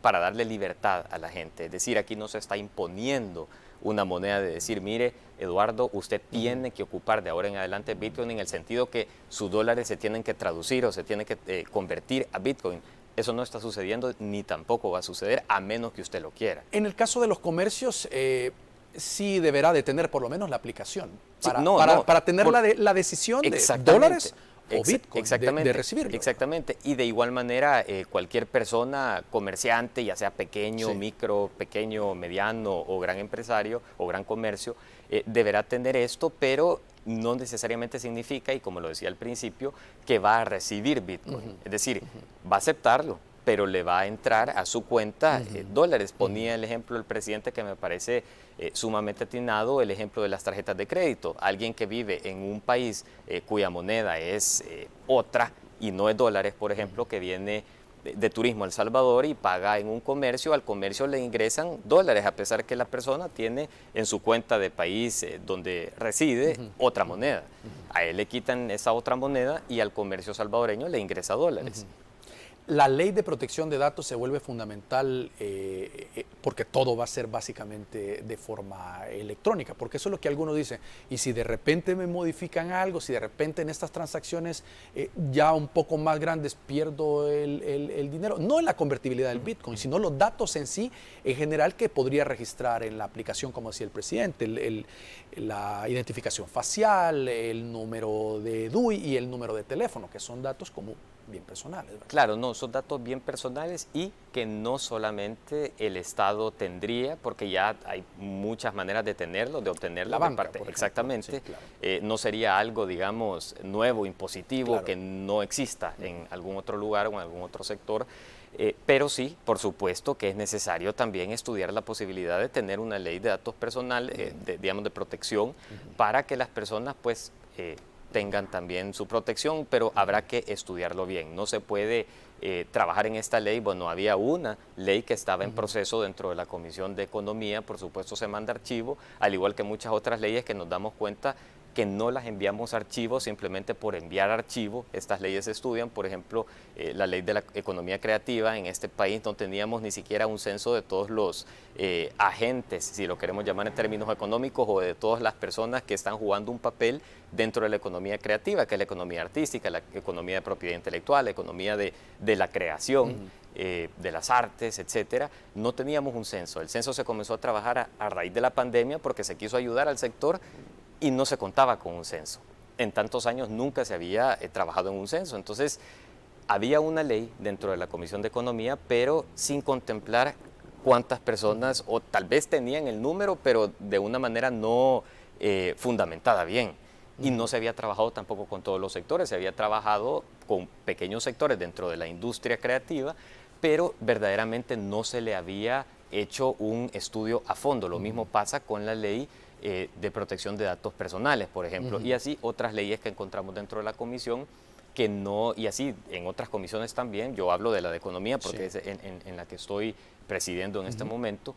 para darle libertad a la gente. Es decir, aquí no se está imponiendo una moneda de decir, mire, Eduardo, usted tiene que ocupar de ahora en adelante Bitcoin en el sentido que sus dólares se tienen que traducir o se tienen que convertir a Bitcoin. Eso no está sucediendo ni tampoco va a suceder a menos que usted lo quiera. En el caso de los comercios, sí deberá de tener por lo menos la aplicación para tener la decisión de dólares o Bitcoin, de recibirlo. Exactamente, y de igual manera cualquier persona, comerciante, ya sea pequeño, micro, pequeño, mediano o gran empresario o gran comercio, deberá tener esto, pero no necesariamente significa, y como lo decía al principio, que va a recibir Bitcoin. Es decir, va a aceptarlo, pero le va a entrar a su cuenta dólares. Ponía el ejemplo del presidente que me parece sumamente atinado, el ejemplo de las tarjetas de crédito. Alguien que vive en un país cuya moneda es otra y no es dólares, por ejemplo, que viene de turismo a El Salvador y paga en un comercio, al comercio le ingresan dólares, a pesar que la persona tiene en su cuenta de país donde reside otra moneda. A él le quitan esa otra moneda y al comercio salvadoreño le ingresa dólares. La ley de protección de datos se vuelve fundamental porque todo va a ser básicamente de forma electrónica, porque eso es lo que algunos dicen. Y si de repente me modifican algo, si de repente en estas transacciones ya un poco más grandes pierdo el dinero, no en la convertibilidad del Bitcoin, sino los datos en sí, en general, que podría registrar en la aplicación, como decía el presidente, la identificación facial, el número de DUI y el número de teléfono, que son datos como bien personales, ¿verdad? Claro, no, son datos bien personales y que no solamente el Estado tendría, porque ya hay muchas maneras de tenerlo, de obtenerlo. La banca, por exactamente. Sí, claro. No sería algo, digamos, nuevo, impositivo, que no exista en algún otro lugar o en algún otro sector. Pero sí, por supuesto que es necesario también estudiar la posibilidad de tener una ley de datos personales, digamos, de protección, para que las personas pues tengan también su protección, pero habrá que estudiarlo bien. No se puede trabajar en esta ley. Bueno, había una ley que estaba en proceso dentro de la Comisión de Economía, por supuesto se manda archivo, al igual que muchas otras leyes que nos damos cuenta que no las enviamos a archivo simplemente por enviar archivo. Estas leyes se estudian, por ejemplo, la ley de la economía creativa. En este país no teníamos ni siquiera un censo de todos los agentes, si lo queremos llamar en términos económicos, o de todas las personas que están jugando un papel dentro de la economía creativa, que es la economía artística, la economía de propiedad intelectual, la economía de la creación, de las artes, etcétera. No teníamos un censo. El censo se comenzó a trabajar a raíz de la pandemia porque se quiso ayudar al sector y no se contaba con un censo. En tantos años nunca se había trabajado en un censo. Entonces, había una ley dentro de la Comisión de Economía, pero sin contemplar cuántas personas, o tal vez tenían el número, pero de una manera no fundamentada bien. Y no se había trabajado tampoco con todos los sectores, se había trabajado con pequeños sectores dentro de la industria creativa, pero verdaderamente no se le había hecho un estudio a fondo. Lo mismo pasa con la ley de protección de datos personales, por ejemplo, y así otras leyes que encontramos dentro de la comisión que no, y así en otras comisiones también. Yo hablo de la de economía porque es en la que estoy presidiendo en este momento,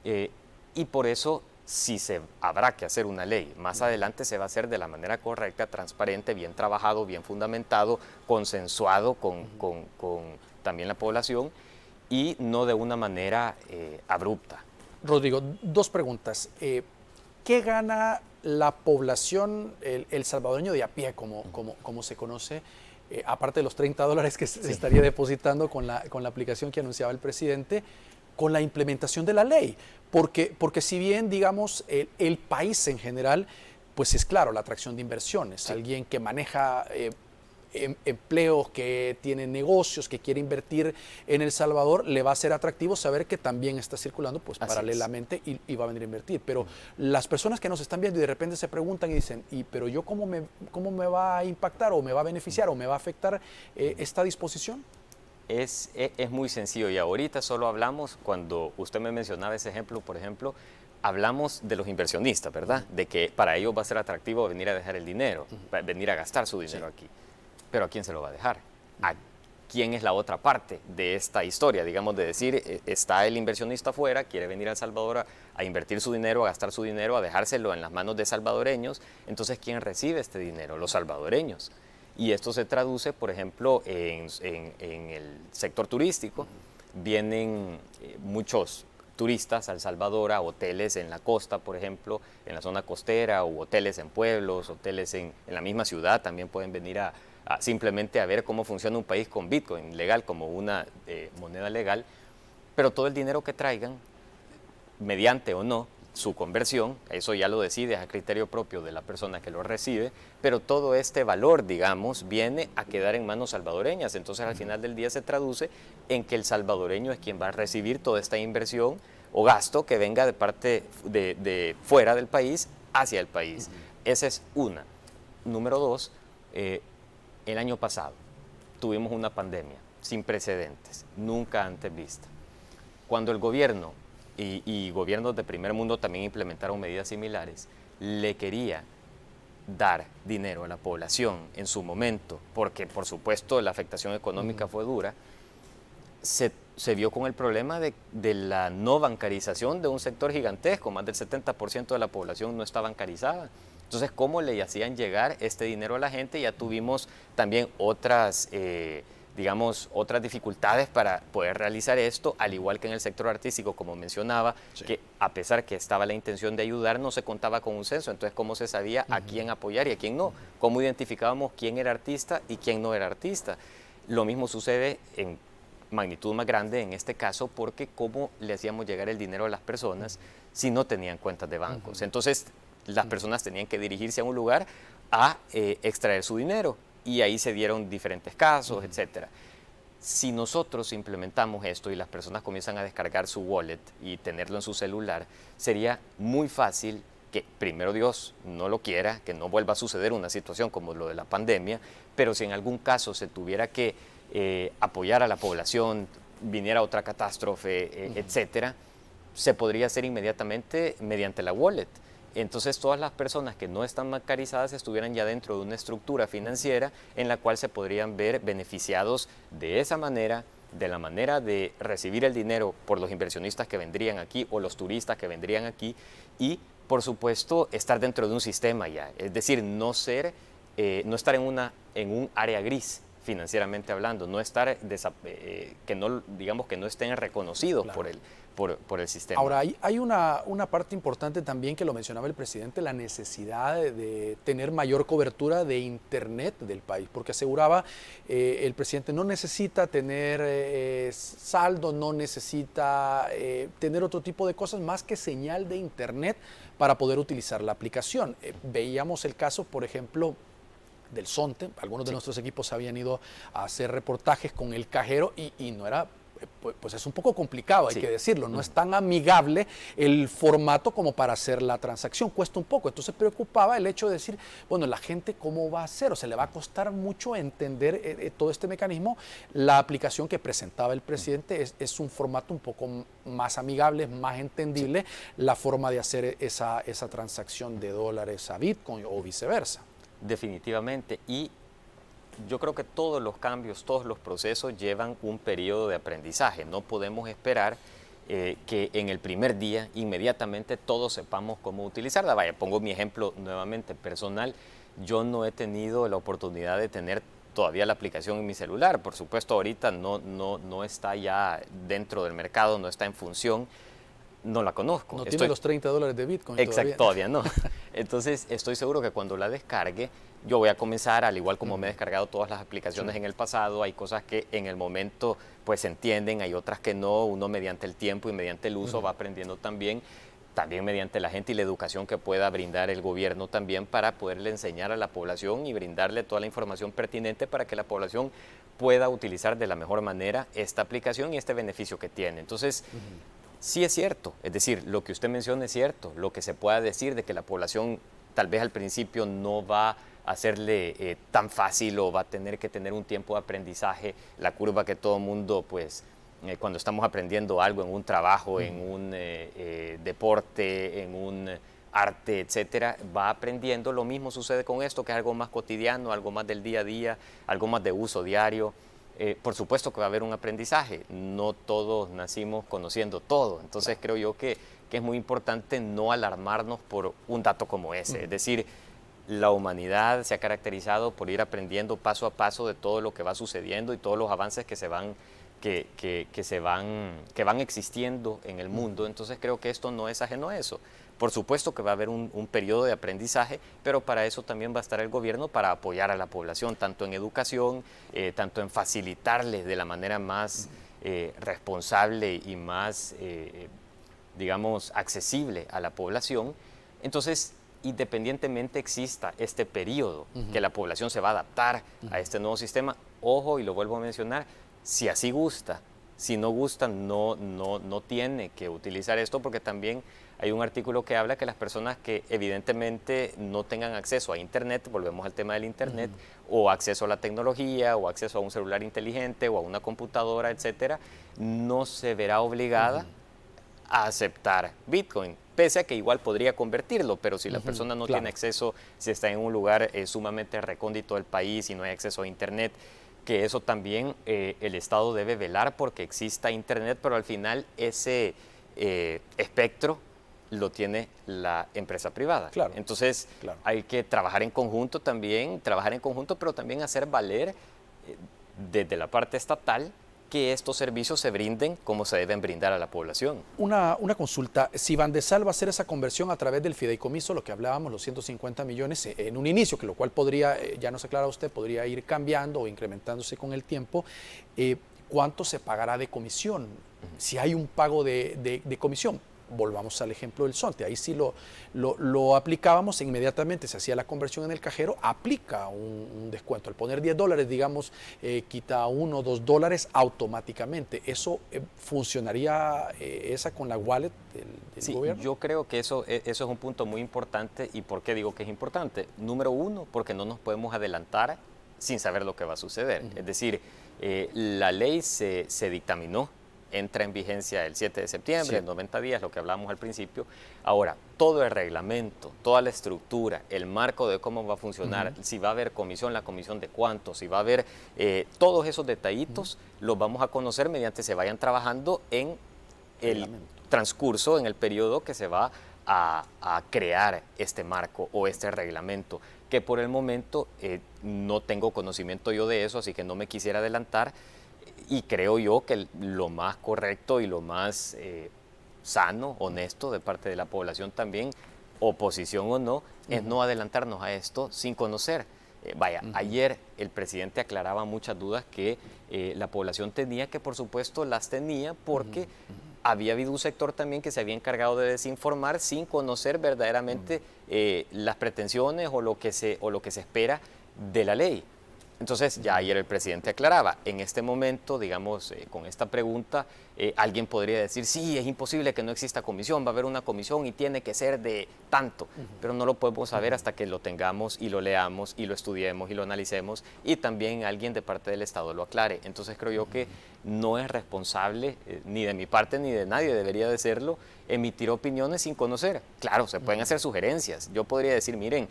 y por eso sí habrá que hacer una ley. Más adelante se va a hacer de la manera correcta, transparente, bien trabajado, bien fundamentado, consensuado con también la población, y no de una manera abrupta. Rodrigo, dos preguntas. ¿Qué gana la población, el salvadoreño de a pie, como se conoce, aparte de los $30 que se estaría depositando con la aplicación que anunciaba el presidente, con la implementación de la ley? Porque si bien, digamos, el país en general, pues es claro, la atracción de inversiones, alguien que maneja empleos, que tiene negocios, que quiere invertir en El Salvador, le va a ser atractivo saber que también está circulando pues paralelamente y va a venir a invertir. Pero las personas que nos están viendo y de repente se preguntan y dicen, pero yo cómo me va a impactar o me va a beneficiar o me va a afectar esta disposición? Es muy sencillo, y ahorita solo hablamos, cuando usted me mencionaba ese ejemplo, por ejemplo, hablamos de los inversionistas, ¿verdad? De que para ellos va a ser atractivo venir a dejar el dinero, venir a gastar su dinero aquí. Pero ¿a quién se lo va a dejar? ¿A quién es la otra parte de esta historia? Digamos, de decir, está el inversionista afuera, quiere venir a El Salvador a invertir su dinero, a gastar su dinero, a dejárselo en las manos de salvadoreños. Entonces, ¿quién recibe este dinero? Los salvadoreños. Y esto se traduce, por ejemplo, en el sector turístico. Vienen muchos turistas a El Salvador, a hoteles en la costa, por ejemplo, en la zona costera, o hoteles en pueblos, hoteles en la misma ciudad. También pueden venir simplemente a ver cómo funciona un país con Bitcoin legal, como una moneda legal, pero todo el dinero que traigan, mediante o no su conversión, eso ya lo decide a criterio propio de la persona que lo recibe, pero todo este valor, digamos, viene a quedar en manos salvadoreñas. Entonces, al final del día se traduce en que el salvadoreño es quien va a recibir toda esta inversión o gasto que venga de parte de fuera del país hacia el país. Esa es una. Número dos, el año pasado tuvimos una pandemia sin precedentes, nunca antes vista. Cuando el gobierno y gobiernos de primer mundo también implementaron medidas similares, le quería dar dinero a la población en su momento, porque por supuesto la afectación económica fue dura, se vio con el problema de la no bancarización de un sector gigantesco. Más del 70% de la población no está bancarizada. Entonces, ¿cómo le hacían llegar este dinero a la gente? Ya tuvimos también otras otras dificultades para poder realizar esto, al igual que en el sector artístico, como mencionaba, que a pesar que estaba la intención de ayudar, no se contaba con un censo. Entonces, ¿cómo se sabía a quién apoyar y a quién no? ¿Cómo identificábamos quién era artista y quién no era artista? Lo mismo sucede en magnitud más grande en este caso, porque ¿cómo le hacíamos llegar el dinero a las personas si no tenían cuentas de bancos? Entonces, las personas tenían que dirigirse a un lugar a extraer su dinero. Y ahí se dieron diferentes casos, etcétera. Si nosotros implementamos esto y las personas comienzan a descargar su wallet y tenerlo en su celular, sería muy fácil que, primero Dios no lo quiera, que no vuelva a suceder una situación como lo de la pandemia, pero si en algún caso se tuviera que apoyar a la población viniera otra catástrofe, etcétera, se podría hacer inmediatamente mediante la wallet. Entonces todas las personas que no están bancarizadas estuvieran ya dentro de una estructura financiera en la cual se podrían ver beneficiados de esa manera, de la manera de recibir el dinero por los inversionistas que vendrían aquí o los turistas que vendrían aquí y, por supuesto, estar dentro de un sistema ya. Es decir, no estar en un área gris financieramente hablando, no estar que no estén reconocidos por el sistema. Ahora, hay una parte importante también que lo mencionaba el presidente, la necesidad de tener mayor cobertura de Internet del país, porque aseguraba el presidente no necesita tener saldo, no necesita tener otro tipo de cosas más que señal de Internet para poder utilizar la aplicación. Veíamos el caso, por ejemplo, del Zonte. Algunos de nuestros equipos habían ido a hacer reportajes con el cajero y no era, pues es un poco complicado, hay que decirlo, no es tan amigable el formato como para hacer la transacción, cuesta un poco. Entonces preocupaba el hecho de decir, bueno, la gente cómo va a hacer, o sea, le va a costar mucho entender todo este mecanismo. La aplicación que presentaba el presidente es un formato un poco más amigable, más entendible, la forma de hacer esa transacción de dólares a Bitcoin o viceversa. Definitivamente, y yo creo que todos los cambios, todos los procesos llevan un periodo de aprendizaje. No podemos esperar que en el primer día inmediatamente todos sepamos cómo utilizarla. Vaya, pongo mi ejemplo nuevamente personal. Yo no he tenido la oportunidad de tener todavía la aplicación en mi celular. Por supuesto, ahorita no está ya dentro del mercado, no está en función. No la conozco. No tiene los $30 de Bitcoin. Exacto, todavía no. Entonces, estoy seguro que cuando la descargue, yo voy a comenzar, al igual como me he descargado todas las aplicaciones en el pasado, hay cosas que en el momento pues se entienden, hay otras que no, uno mediante el tiempo y mediante el uso va aprendiendo también mediante la gente y la educación que pueda brindar el gobierno también para poderle enseñar a la población y brindarle toda la información pertinente para que la población pueda utilizar de la mejor manera esta aplicación y este beneficio que tiene. Entonces, sí es cierto, es decir, lo que usted menciona es cierto, lo que se pueda decir de que la población tal vez al principio no va a hacerle tan fácil o va a tener que tener un tiempo de aprendizaje, la curva que todo mundo, pues, cuando estamos aprendiendo algo en un trabajo, en un deporte, en un arte, etcétera, va aprendiendo. Lo mismo sucede con esto, que es algo más cotidiano, algo más del día a día, algo más de uso diario. Por supuesto que va a haber un aprendizaje, no todos nacimos conociendo todo, entonces creo yo que es muy importante no alarmarnos por un dato como ese, es decir, la humanidad se ha caracterizado por ir aprendiendo paso a paso de todo lo que va sucediendo y todos los avances que van existiendo en el mundo, entonces creo que esto no es ajeno a eso. Por supuesto que va a haber un periodo de aprendizaje, pero para eso también va a estar el gobierno para apoyar a la población, tanto en educación, tanto en facilitarles de la manera más responsable y más, digamos, accesible a la población. Entonces, independientemente exista este periodo que la población se va a adaptar a este nuevo sistema, ojo, y lo vuelvo a mencionar, si así gusta, si no gusta, no tiene que utilizar esto, porque también hay un artículo que habla que las personas que evidentemente no tengan acceso a Internet, volvemos al tema del Internet, o acceso a la tecnología, o acceso a un celular inteligente, o a una computadora, etcétera, no se verá obligada a aceptar Bitcoin, pese a que igual podría convertirlo, pero si la persona no tiene acceso, si está en un lugar sumamente recóndito del país y no hay acceso a Internet, que eso también el Estado debe velar porque exista Internet, pero al final ese espectro lo tiene la empresa privada. Claro, entonces hay que trabajar en conjunto también, pero también hacer valer desde la parte estatal que estos servicios se brinden como se deben brindar a la población. Una consulta, si Bandesal va a hacer esa conversión a través del fideicomiso, lo que hablábamos, los 150 millones en un inicio, que lo cual podría, ya nos aclara usted, podría ir cambiando o incrementándose con el tiempo, ¿cuánto se pagará de comisión? Si hay un pago de comisión. Volvamos al ejemplo del Zonte, ahí sí lo aplicábamos, inmediatamente se hacía la conversión en el cajero, aplica un descuento. Al poner $10, digamos, quita $1 o $2 automáticamente. ¿Eso funcionaría esa con la wallet del gobierno? Yo creo que eso es un punto muy importante. ¿Y por qué digo que es importante? Número uno, porque no nos podemos adelantar sin saber lo que va a suceder. Es decir, La ley se dictaminó, entra en vigencia el 7 de septiembre, en 90 días, lo que hablábamos al principio. Ahora, todo el reglamento, toda la estructura, el marco de cómo va a funcionar, si va a haber comisión, la comisión de cuánto, si va a haber todos esos detallitos, los vamos a conocer mediante se vayan trabajando en el transcurso, en el periodo que se va a crear este marco o este reglamento, que por el momento no tengo conocimiento yo de eso, así que no me quisiera adelantar. Y creo yo que lo más correcto y lo más sano, honesto de parte de la población también, oposición o no, es no adelantarnos a esto sin conocer. Ayer el presidente aclaraba muchas dudas que la población tenía, que por supuesto las tenía porque había habido un sector también que se había encargado de desinformar sin conocer verdaderamente las pretensiones o lo que se espera de la ley. Entonces, ya ayer el presidente aclaraba, en este momento, digamos, con esta pregunta, alguien podría decir, sí, es imposible que no exista comisión, va a haber una comisión y tiene que ser de tanto, pero no lo podemos saber hasta que lo tengamos y lo leamos y lo estudiemos y lo analicemos y también alguien de parte del Estado lo aclare. Entonces, creo yo que no es responsable, ni de mi parte ni de nadie, debería de serlo, emitir opiniones sin conocer. Claro, se pueden hacer sugerencias. Yo podría decir, miren,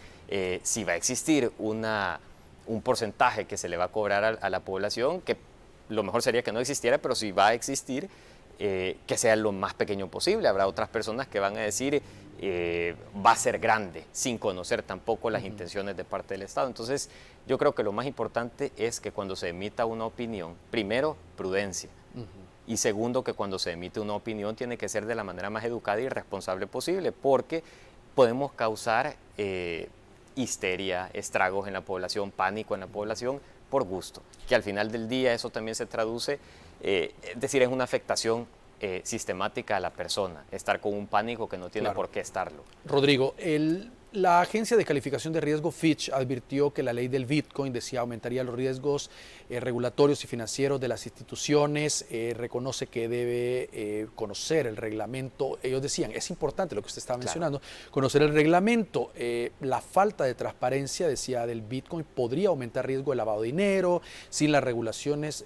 si va a existir un porcentaje que se le va a cobrar a la población, que lo mejor sería que no existiera, pero si va a existir, que sea lo más pequeño posible. Habrá otras personas que van a decir, va a ser grande, sin conocer tampoco las intenciones de parte del Estado. Entonces, yo creo que lo más importante es que cuando se emita una opinión, primero, prudencia. Y segundo, que cuando se emite una opinión tiene que ser de la manera más educada y responsable posible, porque podemos causar histeria, estragos en la población, pánico en la población por gusto, que al final del día eso también se traduce, es decir, es una afectación sistemática a la persona, estar con un pánico que no tiene por qué estarlo. Rodrigo, la agencia de calificación de riesgo Fitch advirtió que la ley del Bitcoin decía aumentaría los riesgos regulatorios y financieros de las instituciones, reconoce que debe conocer el reglamento. Ellos decían, es importante lo que usted estaba mencionando, conocer el reglamento. La falta de transparencia, decía, del Bitcoin podría aumentar riesgo de lavado de dinero si las regulaciones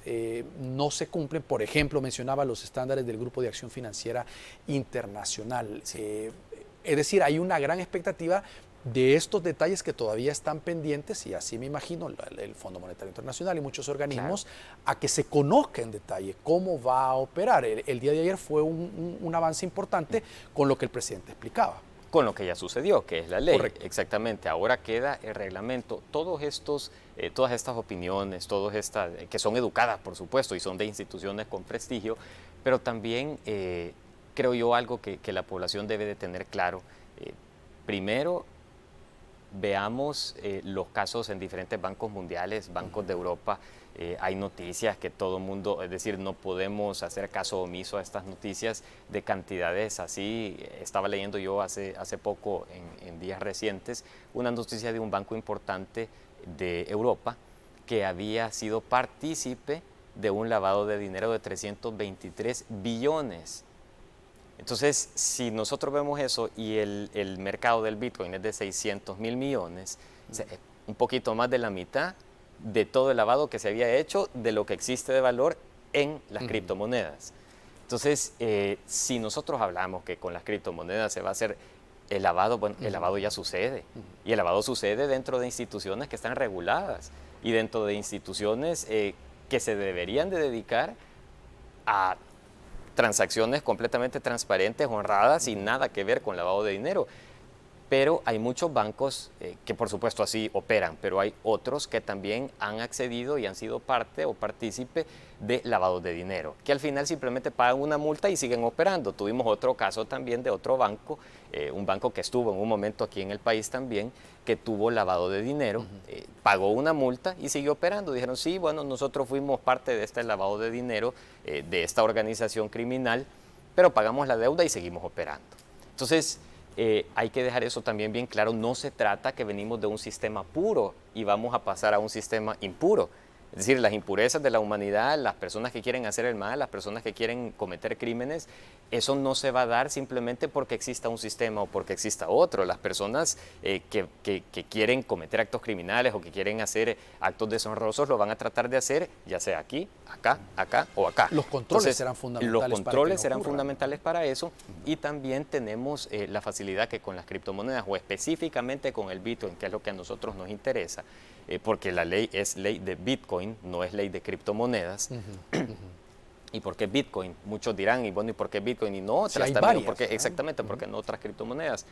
no se cumplen. Por ejemplo, mencionaba los estándares del Grupo de Acción Financiera Internacional. Es decir, hay una gran expectativa de estos detalles que todavía están pendientes, y así me imagino el Fondo Monetario Internacional y muchos organismos, a que se conozca en detalle cómo va a operar. El día de ayer fue un avance importante con lo que el presidente explicaba. Con lo que ya sucedió, que es la ley. Correcto. Exactamente. Ahora queda el reglamento. Todas estas opiniones, todas estas, que son educadas, por supuesto, y son de instituciones con prestigio, pero también creo yo algo que la población debe de tener claro. Primero, veamos los casos en diferentes bancos mundiales, bancos de Europa. Hay noticias que todo el mundo, es decir, no podemos hacer caso omiso a estas noticias de cantidades así. Estaba leyendo yo hace poco, en días recientes, una noticia de un banco importante de Europa que había sido partícipe de un lavado de dinero de 323 billones. Entonces, si nosotros vemos eso y el mercado del Bitcoin es de 600.000 millones, o sea, un poquito más de la mitad de todo el lavado que se había hecho de lo que existe de valor en las criptomonedas. Entonces, si nosotros hablamos que con las criptomonedas se va a hacer el lavado, bueno, el lavado ya sucede. Y el lavado sucede dentro de instituciones que están reguladas y dentro de instituciones que se deberían de dedicar a transacciones completamente transparentes, honradas y nada que ver con lavado de dinero. Pero hay muchos bancos que por supuesto así operan, pero hay otros que también han accedido y han sido parte o partícipe de lavado de dinero, que al final simplemente pagan una multa y siguen operando. Tuvimos otro caso también de otro banco, un banco que estuvo en un momento aquí en el país también, que tuvo lavado de dinero, pagó una multa y siguió operando. Dijeron, sí, bueno, nosotros fuimos parte de este lavado de dinero, de esta organización criminal, pero pagamos la deuda y seguimos operando. Entonces, hay que dejar eso también bien claro. No se trata que venimos de un sistema puro y vamos a pasar a un sistema impuro. Es decir, las impurezas de la humanidad, las personas que quieren hacer el mal, las personas que quieren cometer crímenes, eso no se va a dar simplemente porque exista un sistema o porque exista otro. Las personas que quieren cometer actos criminales o que quieren hacer actos deshonrosos lo van a tratar de hacer, ya sea aquí, acá o acá. Los controles serán fundamentales. Los controles serán fundamentales para eso, y también tenemos la facilidad que con las criptomonedas, o específicamente con el Bitcoin, que es lo que a nosotros nos interesa, porque la ley es ley de Bitcoin, no es ley de criptomonedas. ¿Y por qué Bitcoin? Muchos dirán, y bueno, ¿y por qué Bitcoin y no otras hay también? varias, Exactamente, porque no otras criptomonedas.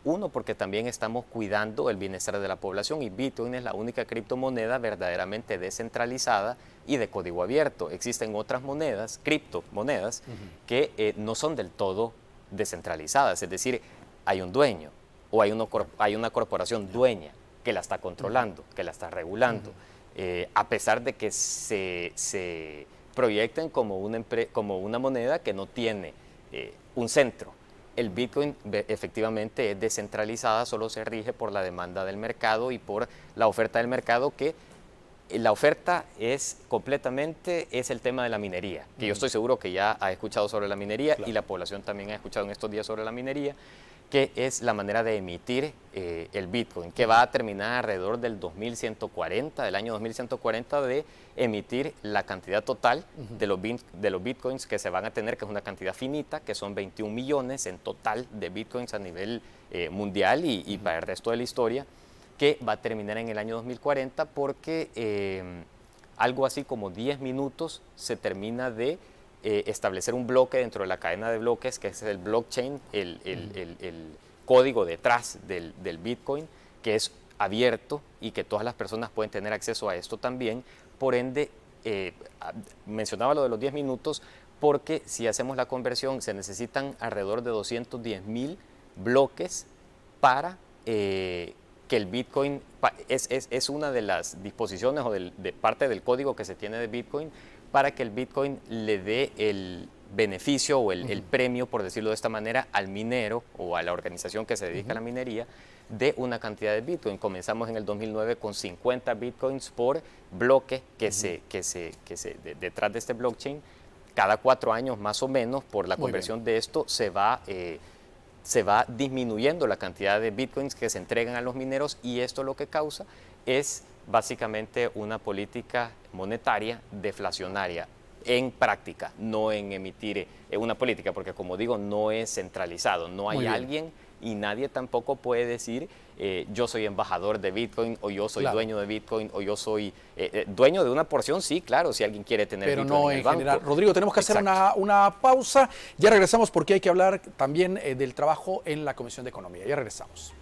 Uno, porque también estamos cuidando el bienestar de la población, y Bitcoin es la única criptomoneda verdaderamente descentralizada y de código abierto. Existen otras monedas, criptomonedas, que no son del todo descentralizadas, es decir, hay un dueño o hay una corporación dueña que la está controlando, que la está regulando, a pesar de que se proyecten como una moneda que no tiene un centro. El Bitcoin efectivamente es descentralizada, solo se rige por la demanda del mercado y por la oferta del mercado, que la oferta es el tema de la minería, que yo estoy seguro que ya ha escuchado sobre la minería, y la población también ha escuchado en estos días sobre la minería, que es la manera de emitir el Bitcoin, que va a terminar alrededor del año 2140, de emitir la cantidad total de los Bitcoins que se van a tener, que es una cantidad finita, que son 21 millones en total de Bitcoins a nivel mundial y para el resto de la historia, que va a terminar en el año 2040, porque algo así como 10 minutos se termina de establecer un bloque dentro de la cadena de bloques, que es el blockchain, el código detrás del Bitcoin, que es abierto y que todas las personas pueden tener acceso a esto también. Por ende, mencionaba lo de los 10 minutos, porque si hacemos la conversión se necesitan alrededor de 210.000 bloques para que el Bitcoin, es una de las disposiciones o de parte del código que se tiene de Bitcoin, para que el Bitcoin le dé el beneficio o el premio, por decirlo de esta manera, al minero o a la organización que se dedica a la minería, de una cantidad de Bitcoin. Comenzamos en el 2009 con 50 Bitcoins por bloque detrás de este blockchain. Cada 4 años más o menos, por la conversión de esto, se va disminuyendo la cantidad de Bitcoins que se entregan a los mineros, y esto lo que causa es básicamente una política monetaria deflacionaria en práctica, no en emitir una política, porque como digo, no es centralizado, no hay alguien, y nadie tampoco puede decir yo soy embajador de Bitcoin, o yo soy dueño de Bitcoin, o yo soy dueño de una porción, sí, claro, si alguien quiere tener pero Bitcoin no en el en banco. general. Rodrigo, tenemos que hacer una pausa. Ya regresamos, porque hay que hablar también del trabajo en la Comisión de Economía. Ya regresamos.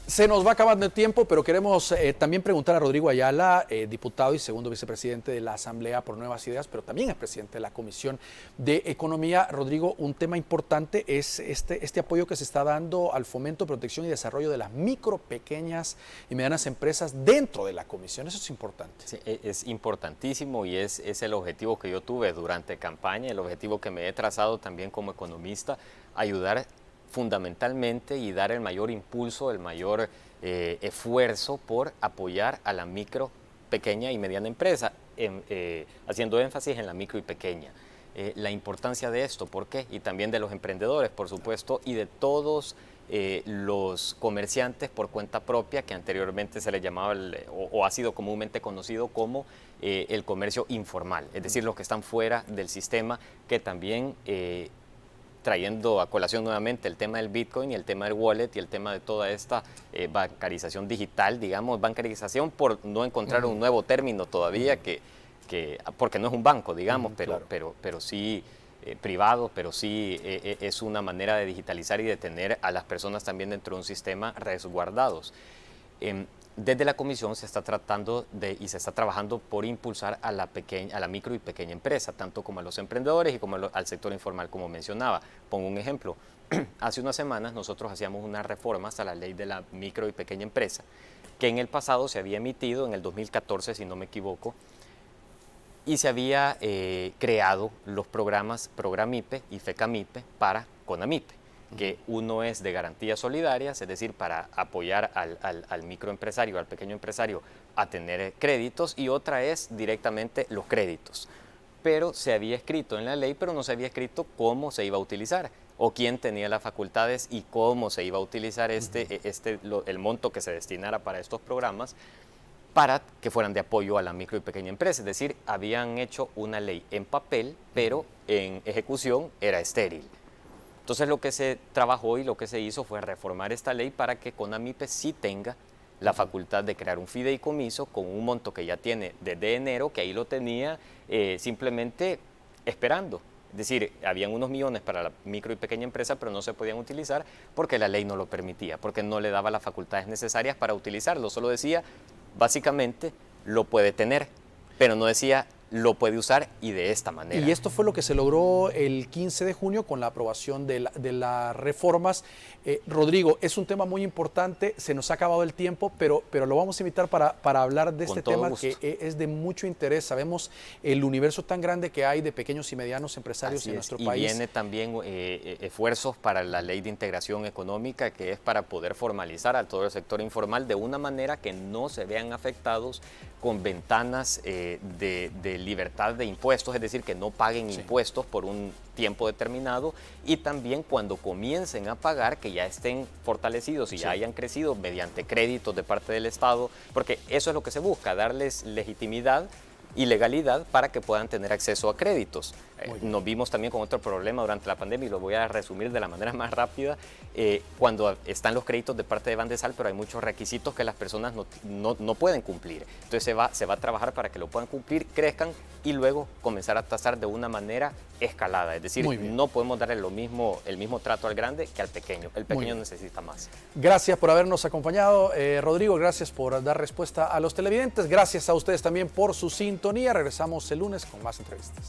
Se nos va acabando el tiempo, pero queremos también preguntar a Rodrigo Ayala, diputado y segundo vicepresidente de la Asamblea por Nuevas Ideas, pero también es presidente de la Comisión de Economía. Rodrigo, un tema importante es este apoyo que se está dando al fomento, protección y desarrollo de las micro, pequeñas y medianas empresas dentro de la Comisión. Eso es importante. Sí, es importantísimo, y es el objetivo que yo tuve durante campaña, el objetivo que me he trazado también como economista, ayudar fundamentalmente y dar el mayor impulso, el mayor esfuerzo por apoyar a la micro, pequeña y mediana empresa, haciendo énfasis en la micro y pequeña. La importancia de esto, ¿por qué? Y también de los emprendedores, por supuesto, y de todos los comerciantes por cuenta propia, que anteriormente se les llamaba o ha sido comúnmente conocido como el comercio informal, es decir, los que están fuera del sistema, que también trayendo a colación nuevamente el tema del Bitcoin y el tema del wallet y el tema de toda esta bancarización digital, digamos, bancarización por no encontrar un nuevo término todavía, porque no es un banco, digamos, pero sí privado, pero sí es una manera de digitalizar y de tener a las personas también dentro de un sistema resguardados. Desde la Comisión se está tratando y se está trabajando por impulsar a la micro y pequeña empresa, tanto como a los emprendedores y como al sector informal, como mencionaba. Pongo un ejemplo. Hace unas semanas nosotros hacíamos unas reformas a la ley de la micro y pequeña empresa, que en el pasado se había emitido, en el 2014, si no me equivoco, y se había creado los programas Programipe y FECAMIPE para CONAMIPE. que uno es de garantías solidarias, es decir, para apoyar al microempresario, al pequeño empresario a tener créditos, y otra es directamente los créditos. Pero se había escrito en la ley, pero no se había escrito cómo se iba a utilizar o quién tenía las facultades y cómo se iba a utilizar el monto que se destinara para estos programas para que fueran de apoyo a la micro y pequeña empresa. Es decir, habían hecho una ley en papel, pero en ejecución era estéril. Entonces lo que se trabajó y lo que se hizo fue reformar esta ley para que CONAMIPE sí tenga la facultad de crear un fideicomiso con un monto que ya tiene desde enero, que ahí lo tenía simplemente esperando. Es decir, habían unos millones para la micro y pequeña empresa, pero no se podían utilizar porque la ley no lo permitía, porque no le daba las facultades necesarias para utilizarlo. Solo decía, básicamente, lo puede tener, pero no decía lo puede usar y de esta manera. Y esto fue lo que se logró el 15 de junio con la aprobación de las reformas. Rodrigo, es un tema muy importante, se nos ha acabado el tiempo, pero lo vamos a invitar para hablar de este tema que es de mucho interés. Sabemos el universo tan grande que hay de pequeños y medianos empresarios en nuestro país. Y viene también esfuerzos para la ley de integración económica, que es para poder formalizar a todo el sector informal de una manera que no se vean afectados con ventanas de libertad de impuestos, es decir, que no paguen impuestos por un tiempo determinado, y también cuando comiencen a pagar que ya estén fortalecidos y ya hayan crecido mediante créditos de parte del Estado, porque eso es lo que se busca, darles legitimidad y legalidad para que puedan tener acceso a créditos. Nos vimos también con otro problema durante la pandemia y lo voy a resumir de la manera más rápida. Cuando están los créditos de parte de Bandesal, pero hay muchos requisitos que las personas no pueden cumplir. Entonces se va a trabajar para que lo puedan cumplir, crezcan y luego comenzar a tasar de una manera escalada. Es decir, no podemos darle el mismo trato al grande que al pequeño. El pequeño necesita más. Gracias por habernos acompañado, Rodrigo. Gracias por dar respuesta a los televidentes. Gracias a ustedes también por su sintonía. Regresamos el lunes con más entrevistas.